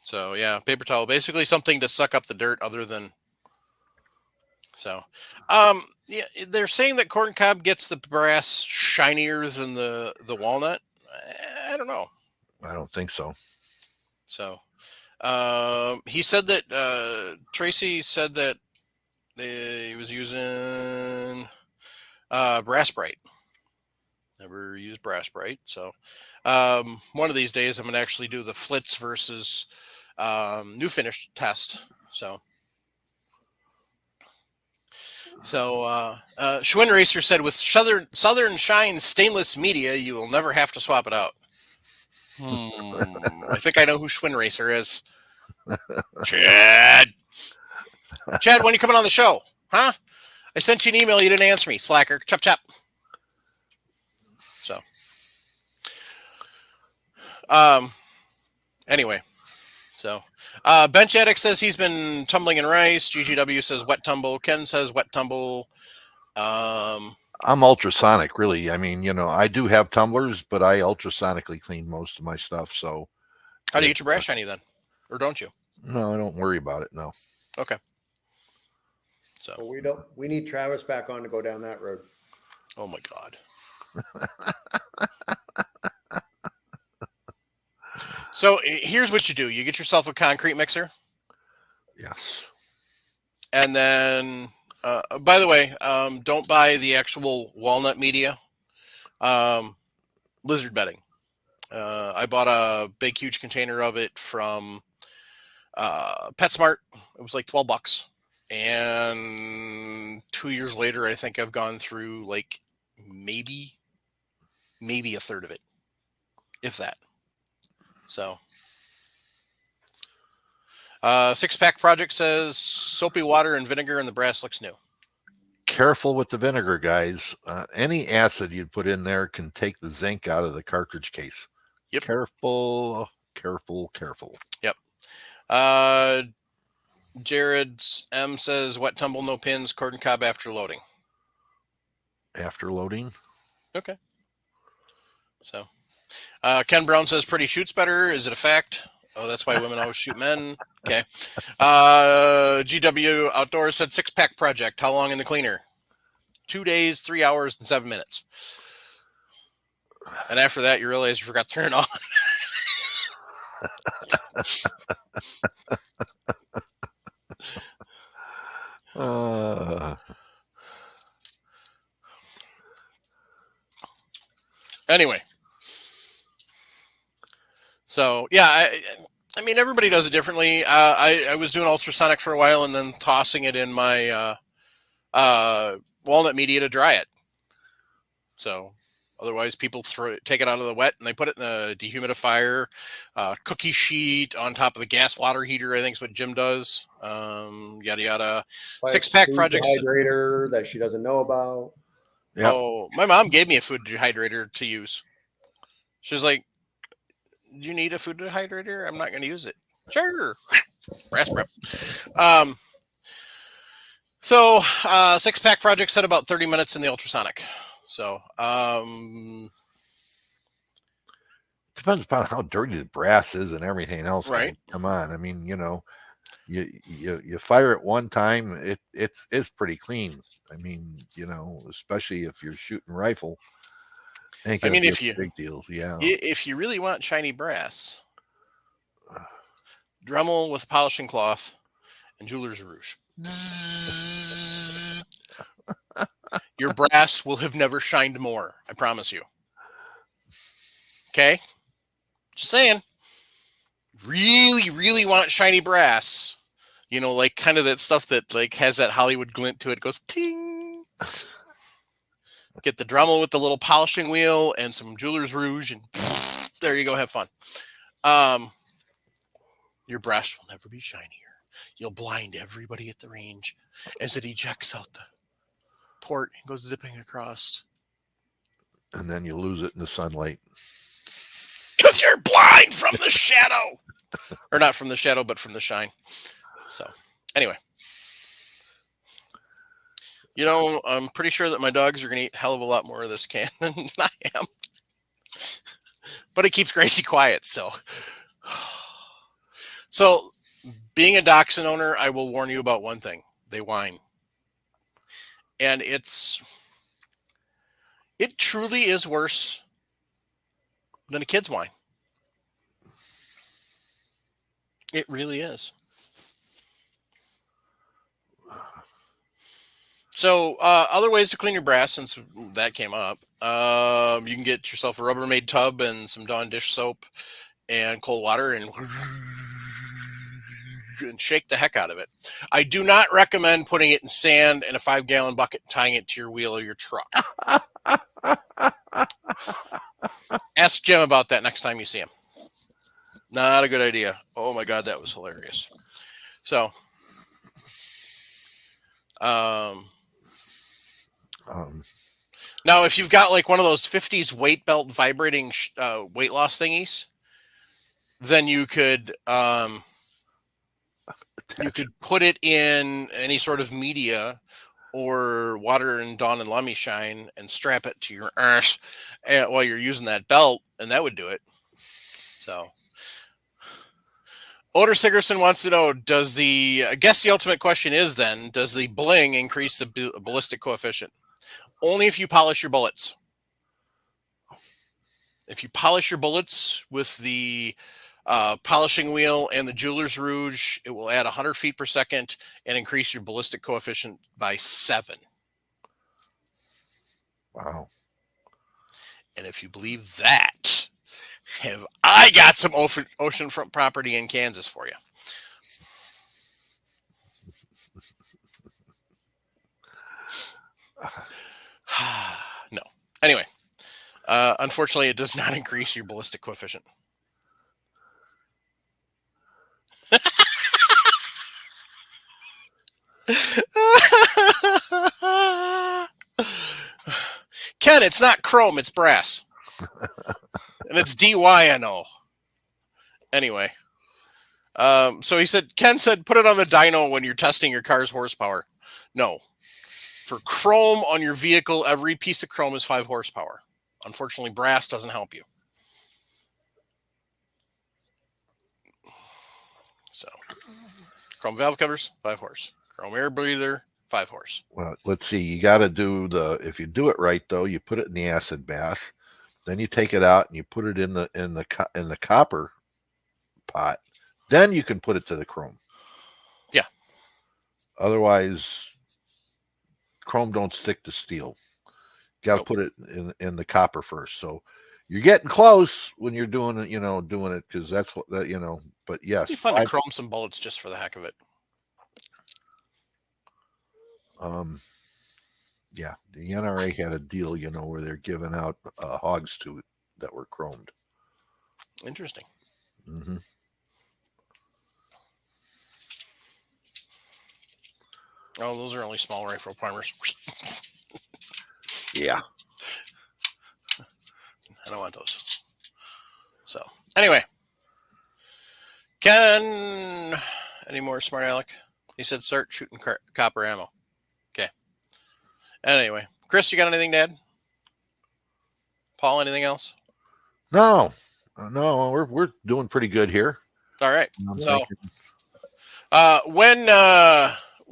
Speaker 1: So yeah, paper towel, basically something to suck up the dirt other than. So, yeah, they're saying that corn cob gets the brass shinier than the walnut. I don't know.
Speaker 3: I don't think so.
Speaker 1: So, he said that Tracy said that he was using Brass Bright. Never used Brass Bright. So, one of these days I'm going to actually do the Flitz versus New Finish test. So, Schwinn Racer said, with Southern Shine stainless media, you will never have to swap it out. I think I know who Schwinn Racer is. Chad, when you coming on the show? Huh? I sent you an email. You didn't answer me. Slacker. Chop, chop. So, anyway. So, Bench Addict says he's been tumbling in rice. GGW says wet tumble. Ken says wet tumble.
Speaker 3: I'm ultrasonic, really. I mean, I do have tumblers, but I ultrasonically clean most of my stuff. So,
Speaker 1: how do you get your brass shiny then, or don't you?
Speaker 3: No, I don't worry about it. No.
Speaker 1: Okay. So
Speaker 5: we need Travis back on to go down that road.
Speaker 1: Oh my God. So here's what you do. You get yourself a concrete mixer.
Speaker 3: Yes.
Speaker 1: And then, by the way, don't buy the actual walnut media. Lizard bedding. I bought a big, huge container of it from PetSmart. It was like $12. And 2 years later, I think I've gone through like maybe a third of it, if that. So, 6-pack project says soapy water and vinegar, and the brass looks new.
Speaker 3: careful with the vinegar, guys. Any acid you put in there can take the zinc out of the cartridge case.
Speaker 1: Yep.
Speaker 3: Careful, careful, careful.
Speaker 1: Yep. Jared M says, wet tumble, no pins, corn cob after loading.
Speaker 3: After loading.
Speaker 1: Okay. So, Ken Brown says, pretty shoots better. Is it a fact? Oh, that's why women always shoot men. Okay. GW Outdoors said 6-pack project. How long in the cleaner? 2 days, 3 hours, and 7 minutes. And after that, you realize you forgot to turn it on. Anyway. So, yeah, I mean, everybody does it differently. I was doing ultrasonic for a while and then tossing it in my walnut media to dry it. So otherwise people take it out of the wet and they put it in a dehumidifier, cookie sheet on top of the gas water heater. I think is what Jim does. Yada yada.
Speaker 5: Like
Speaker 1: 6-pack
Speaker 5: food
Speaker 1: projects.
Speaker 5: Dehydrator that she doesn't know about.
Speaker 3: Yep.
Speaker 1: Oh, my mom gave me a food dehydrator to use. She's like, "Do you need a food dehydrator? I'm not going to use it." Sure. Brass prep. So 6-pack project said about 30 minutes in the ultrasonic. So
Speaker 3: depends upon how dirty the brass is and everything else.
Speaker 1: Right.
Speaker 3: Come on. I mean, you fire it one time, it's pretty clean. I mean, especially if you're shooting rifle. I mean,
Speaker 1: if you
Speaker 3: big deal, yeah.
Speaker 1: If you really want shiny brass, Dremel with polishing cloth and jeweler's rouge. Your brass will have never shined more. I promise you. Okay? Just saying. Really, really want shiny brass. Like kind of that stuff that like has that Hollywood glint to it. It goes ting. Get the Dremel with the little polishing wheel and some jeweler's rouge, and there you go. Have fun. Your brass will never be shinier. You'll blind everybody at the range as it ejects out the port and goes zipping across.
Speaker 3: And then you lose it in the sunlight.
Speaker 1: Because you're blind from the shadow. Or not from the shadow, but from the shine. So, anyway. I'm pretty sure that my dogs are going to eat a hell of a lot more of this can than I am. But it keeps Gracie quiet, so. So, being a dachshund owner, I will warn you about one thing. They whine. And it truly is worse than a kid's whine. It really is. So, other ways to clean your brass, since that came up, you can get yourself a Rubbermaid tub and some Dawn dish soap and cold water and shake the heck out of it. I do not recommend putting it in sand in a 5-gallon bucket and tying it to your wheel of your truck. Ask Jim about that next time you see him. Not a good idea. Oh my God, that was hilarious. So, now if you've got like one of those 50s weight belt vibrating weight loss thingies, then you could put it in any sort of media or water and Dawn and Lummy Shine and strap it to your arse while you're using that belt, and that would do it. So, Oder Sigerson wants to know, I guess the ultimate question is then, does the bling increase the ballistic coefficient? Only if you polish your bullets. If you polish your bullets with the polishing wheel and the jeweler's rouge, it will add 100 feet per second and increase your ballistic coefficient by 7.
Speaker 3: Wow.
Speaker 1: And if you believe that, have I got some oceanfront property in Kansas for you. No. Anyway, unfortunately, it does not increase your ballistic coefficient. Ken, it's not chrome, it's brass. And it's DYNO. Anyway. So Ken said, put it on the dyno when you're testing your car's horsepower. No. For chrome on your vehicle, every piece of chrome is 5 horsepower. Unfortunately, brass doesn't help you. So, chrome valve covers, 5 horse. Chrome air breather, 5 horse.
Speaker 3: Well, let's see. You got to do if you do it right though, you put it in the acid bath, then you take it out and you put it in the copper pot. Then you can put it to the chrome.
Speaker 1: Yeah.
Speaker 3: Otherwise, chrome don't stick to steel. You got to put it in the copper first. So you're getting close when you're doing it because that's what that But yes,
Speaker 1: you fun to chrome some bullets just for the heck of it.
Speaker 3: Yeah, the NRA had a deal, where they're giving out hogs that were chromed.
Speaker 1: Interesting.
Speaker 3: Mm-hmm.
Speaker 1: Oh, those are only small rifle primers.
Speaker 3: Yeah.
Speaker 1: I don't want those. So, anyway. Ken, any more smart aleck? He said start shooting copper ammo. Okay. Anyway, Chris, you got anything to add? Paul, anything else?
Speaker 3: No, we're doing pretty good here.
Speaker 1: All right. So,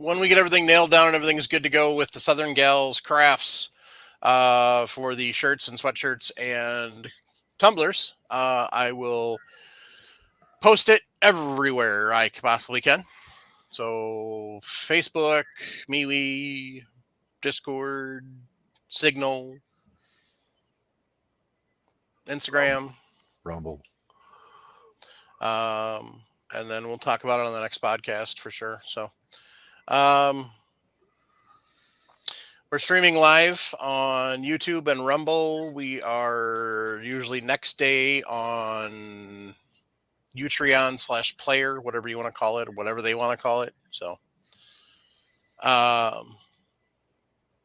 Speaker 1: when we get everything nailed down and everything's good to go with the Southern Gals crafts for the shirts and sweatshirts and tumblers, I will post it everywhere I possibly can. So Facebook, MeWe, Discord, Signal, Instagram,
Speaker 3: Rumble.
Speaker 1: And then we'll talk about it on the next podcast for sure. So, we're streaming live on YouTube and Rumble. We are usually next day on Utreon/player, whatever you want to call it, or whatever they want to call it. So,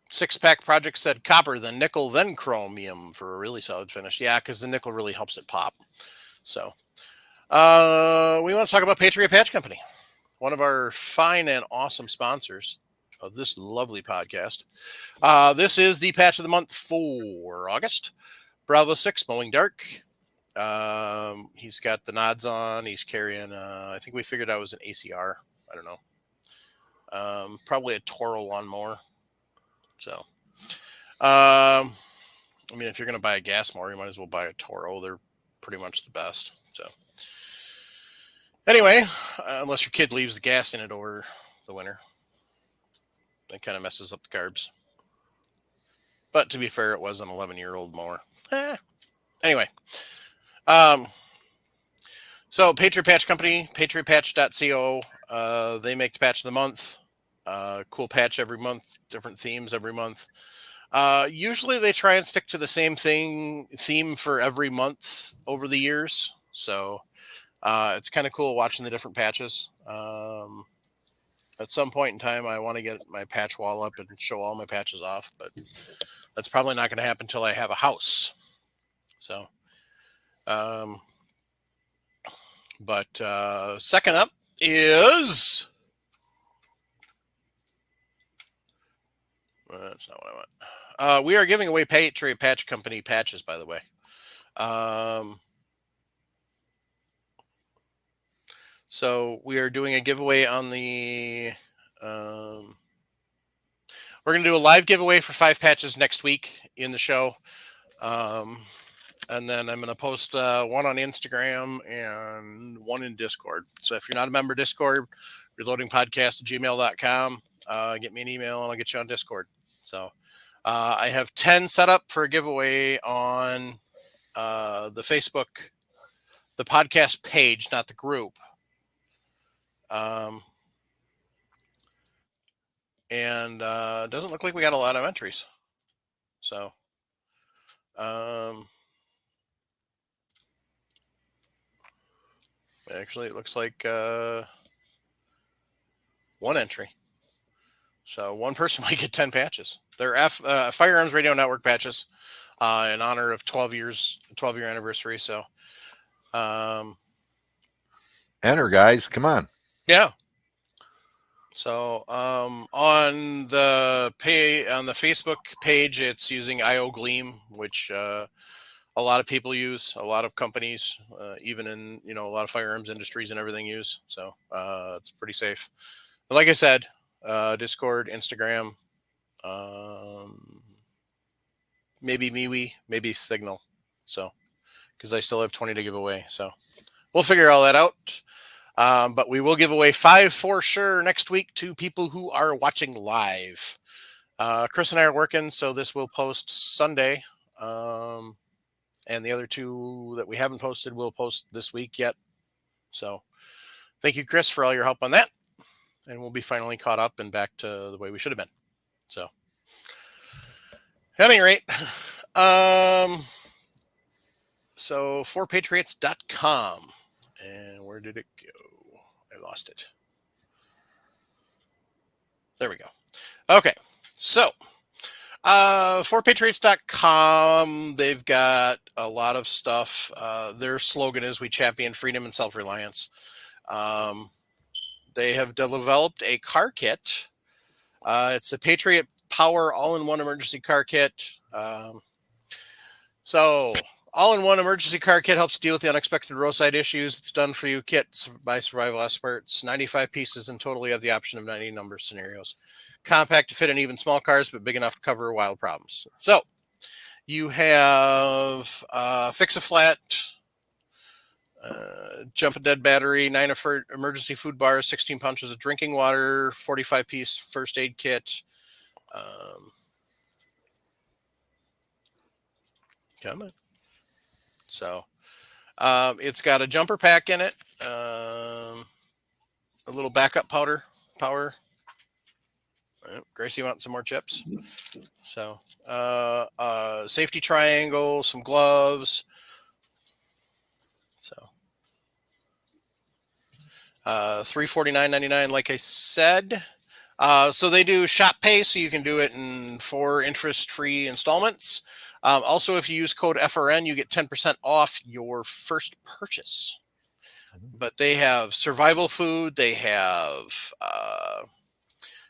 Speaker 1: Six Pack Project said copper, then nickel, then chromium for a really solid finish. Yeah, because the nickel really helps it pop. So, we want to talk about Patriot Patch Company, one of our fine and awesome sponsors of this lovely podcast. This is the patch of the month for August. Bravo 6 Mowing Dark. He's got the nods on. He's carrying, I think we figured out it was an ACR. I don't know. Probably a Toro lawnmower. So, I mean, if you're going to buy a gas mower, you might as well buy a Toro. They're pretty much the best. So, anyway, unless your kid leaves the gas in it over the winter, that kind of messes up the carbs. But to be fair, it was an 11-year-old mower. Anyway, so Patriot Patch Company, patriotpatch.co. They make the patch of the month. Cool patch every month, different themes every month. Usually they try and stick to the same theme for every month over the years. So it's kind of cool watching the different patches. At some point in time, I want to get my patch wall up and show all my patches off, but that's probably not going to happen until I have a house. So, second up is... That's not what I want. We are giving away Patriot Patch Company patches, by the way. So we are doing a giveaway on the... we're going to do a live giveaway for 5 patches next week in the show. And then I'm going to post one on Instagram and one in Discord. So if you're not a member of Discord, reloadingpodcast@gmail.com. Get me an email and I'll get you on Discord. So I have 10 set up for a giveaway on the Facebook, the podcast page, not the group. And it doesn't look like we got a lot of entries. So actually, it looks like one entry. So one person might get 10 patches. They're Firearms Radio Network patches in honor of 12 year anniversary. So,
Speaker 3: Enter, guys. Come on.
Speaker 1: yeah. So on the Facebook page, it's using IO Gleam, which a lot of people use, a lot of companies, even in a lot of firearms industries and everything use. So it's pretty safe. But like I said, Discord, Instagram, maybe MeWe, maybe Signal. So because I still have 20 to give away, so we'll figure all that out. But we will give away 5 for sure next week to people who are watching live. Chris and I are working, so this will post Sunday. And the other 2 that we haven't posted will post this week yet. So thank you, Chris, for all your help on that. And we'll be finally caught up and back to the way we should have been. So at any rate, so 4patriots.com. And where did it go? I lost it. There we go. Okay. So, 4patriots.com, they've got a lot of stuff. Their slogan is, "We champion freedom and self-reliance." They have developed a car kit. It's the Patriot Power All-in-One Emergency Car Kit. So, all-in-one emergency car kit helps deal with the unexpected roadside issues. It's done for you kits by survival experts. 95 pieces in total. You have the option of 90 number scenarios. Compact to fit in even small cars, but big enough to cover wild problems. So you have Fix-A-Flat, Jump-A-Dead battery, 9 emergency food bars, 16 punches of drinking water, 45-piece first aid kit. Come on. So it's got a jumper pack in it, a little backup power. Gracie wants some more chips. So safety triangle, some gloves. So $349.99, like I said. So they do shop pay, so you can do it in 4 interest-free installments. Also, if you use code FRN, you get 10% off your first purchase. But they have survival food. They have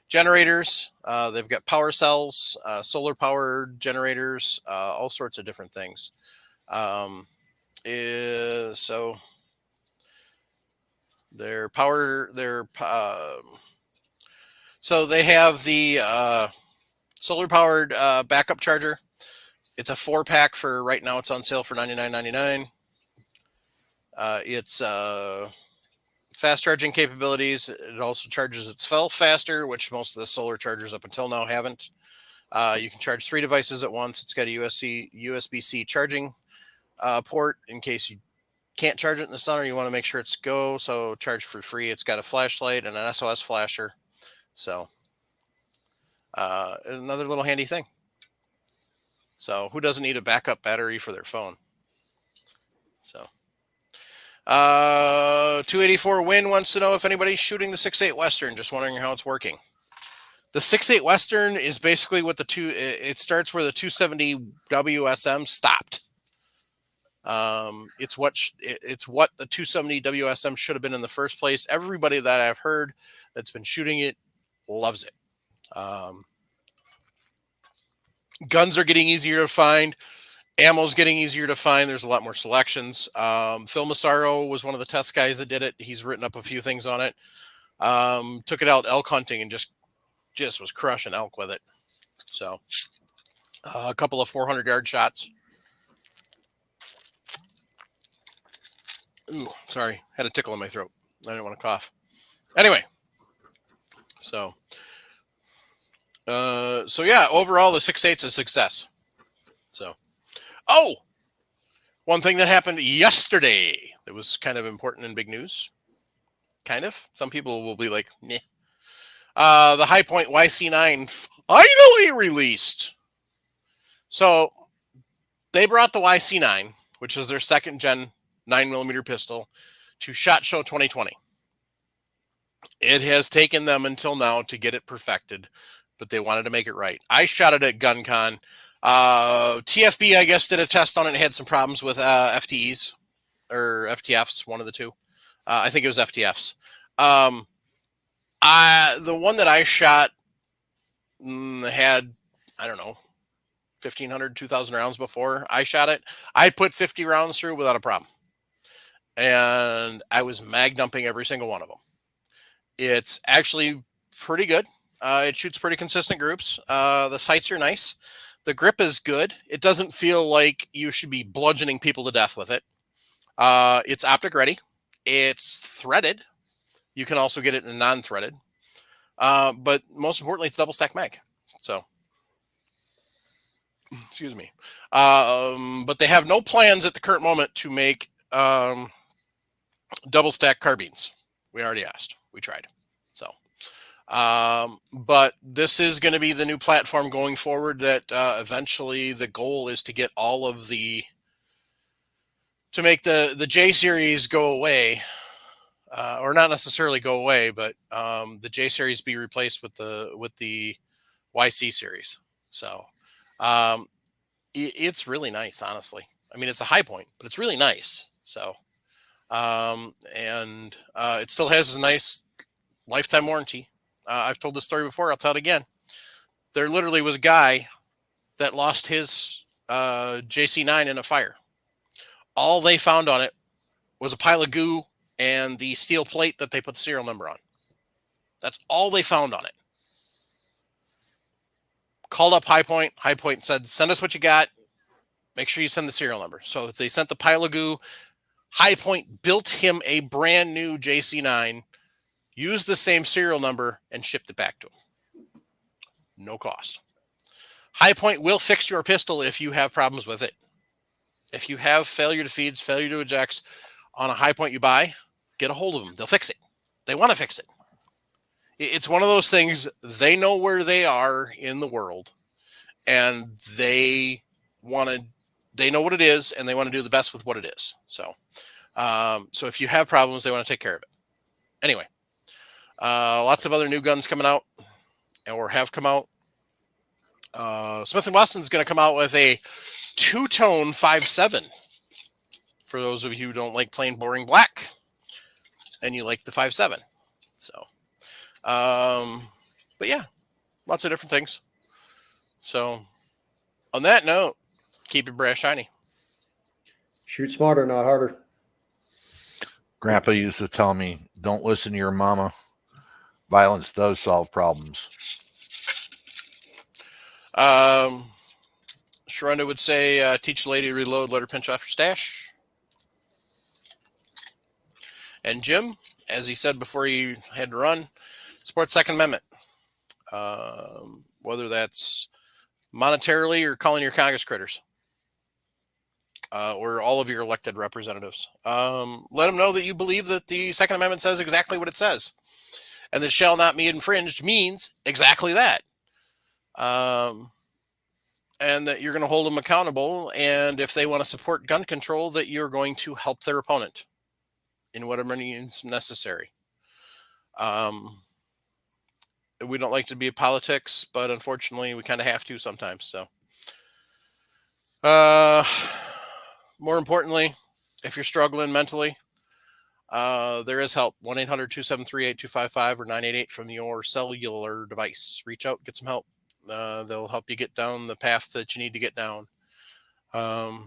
Speaker 1: generators. They've got power cells, solar-powered generators, all sorts of different things. So their power, so they have the solar-powered backup charger. It's a 4-pack for right now. It's on sale for $99.99. It's fast charging capabilities. It also charges itself faster, which most of the solar chargers up until now haven't. You can charge 3 devices at once. It's got a USB-C charging port in case you can't charge it in the sun or you want to make sure it's go. So charge for free. It's got a flashlight and an SOS flasher. So another little handy thing. So who doesn't need a backup battery for their phone? So 284 Win wants to know if anybody's shooting the 6.8 Western. Just wondering how it's working. The 6.8 Western is basically what it starts where the 270 WSM stopped. It's what the 270 WSM should have been in the first place. Everybody that I've heard that's been shooting it loves it. Guns are getting easier to find. Ammo's getting easier to find. There's a lot more selections. Phil Massaro was one of the test guys that did it. He's written up a few things on it. Took it out elk hunting and just was crushing elk with it. So a couple of 400-yard shots. Ooh, sorry. Had a tickle in my throat. I didn't want to cough. Anyway. So yeah, overall the 6.8's a success. So, one thing that happened yesterday that was kind of important and big news. Kind of. Some people will be like, meh. The High Point YC9 finally released. So they brought the YC9, which is their second gen 9mm pistol, to SHOT Show 2020. It has taken them until now to get it perfected, but they wanted to make it right. I shot it at GunCon. TFB, I guess, did a test on it and had some problems with FTEs or FTFs, one of the two. I think it was FTFs. The one that I shot had, I don't know, 1,500, 2,000 rounds before I shot it. I put 50 rounds through without a problem. And I was mag dumping every single one of them. It's actually pretty good. It shoots pretty consistent groups. The sights are nice. The grip is good. It doesn't feel like you should be bludgeoning people to death with it. It's optic ready. It's threaded. You can also get it in non-threaded. But most importantly, it's double stack mag. So, excuse me. But they have no plans at the current moment to make double stack carbines. We already asked. We tried. So, but this is going to be the new platform going forward that eventually the goal is to get all of to make the J series go away, or not necessarily go away, but the J series be replaced with the YC series. So, it's really nice, honestly. I mean, it's a high point, but it's really nice. So, and it still has a nice lifetime warranty. I've told this story before. I'll tell it again. There literally was a guy that lost his JC9 in a fire. All they found on it was a pile of goo and the steel plate that they put the serial number on. That's all they found on it. Called up High Point. High Point said, send us what you got. Make sure you send the serial number. So they sent the pile of goo. High Point built him a brand new JC9, used the same serial number, and shipped it back to him. No cost. High Point will fix your pistol if you have problems with it. If you have failure to feeds, failure to ejects on a High Point you buy, get a hold of them. They'll fix it. They want to fix it. It's one of those things. They know where they are in the world, and they know what it is, and they want to do the best with what it is. So, so if you have problems, they want to take care of it. Anyway, lots of other new guns coming out, or have come out. Smith & Wesson's going to come out with a two-tone 5.7. For those of you who don't like plain boring black, and you like the 5.7. So, but yeah, lots of different things. So, on that note, keep your brass shiny.
Speaker 5: Shoot smarter, not harder.
Speaker 3: Grandpa used to tell me, don't listen to your mama. Violence does solve problems.
Speaker 1: Sharonda would say, teach a lady to reload, let her pinch off your stash. And Jim, as he said before he had to run, support Second Amendment. Whether that's monetarily or calling your Congress critters. Or all of your elected representatives. Let them know that you believe that the Second Amendment says exactly what it says. And that shall not be infringed means exactly that. And that you're going to hold them accountable. And if they want to support gun control, that you're going to help their opponent in whatever means necessary. We don't like to be politics, but unfortunately we kind of have to sometimes. So, more importantly, if you're struggling mentally, there is help. 1-800-273-8255 or 988 from your cellular device. Reach out, get some help. They'll help you get down the path that you need to get down. The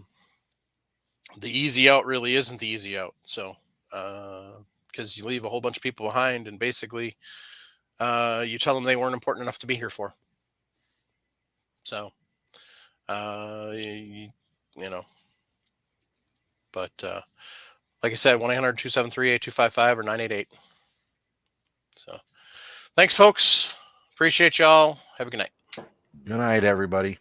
Speaker 1: easy out really isn't the easy out. So, because you leave a whole bunch of people behind, and basically, you tell them they weren't important enough to be here for. So, you know. But like I said, 1-800-273-8255 or 988. So thanks, folks. Appreciate y'all. Have a good night.
Speaker 3: Good night, everybody.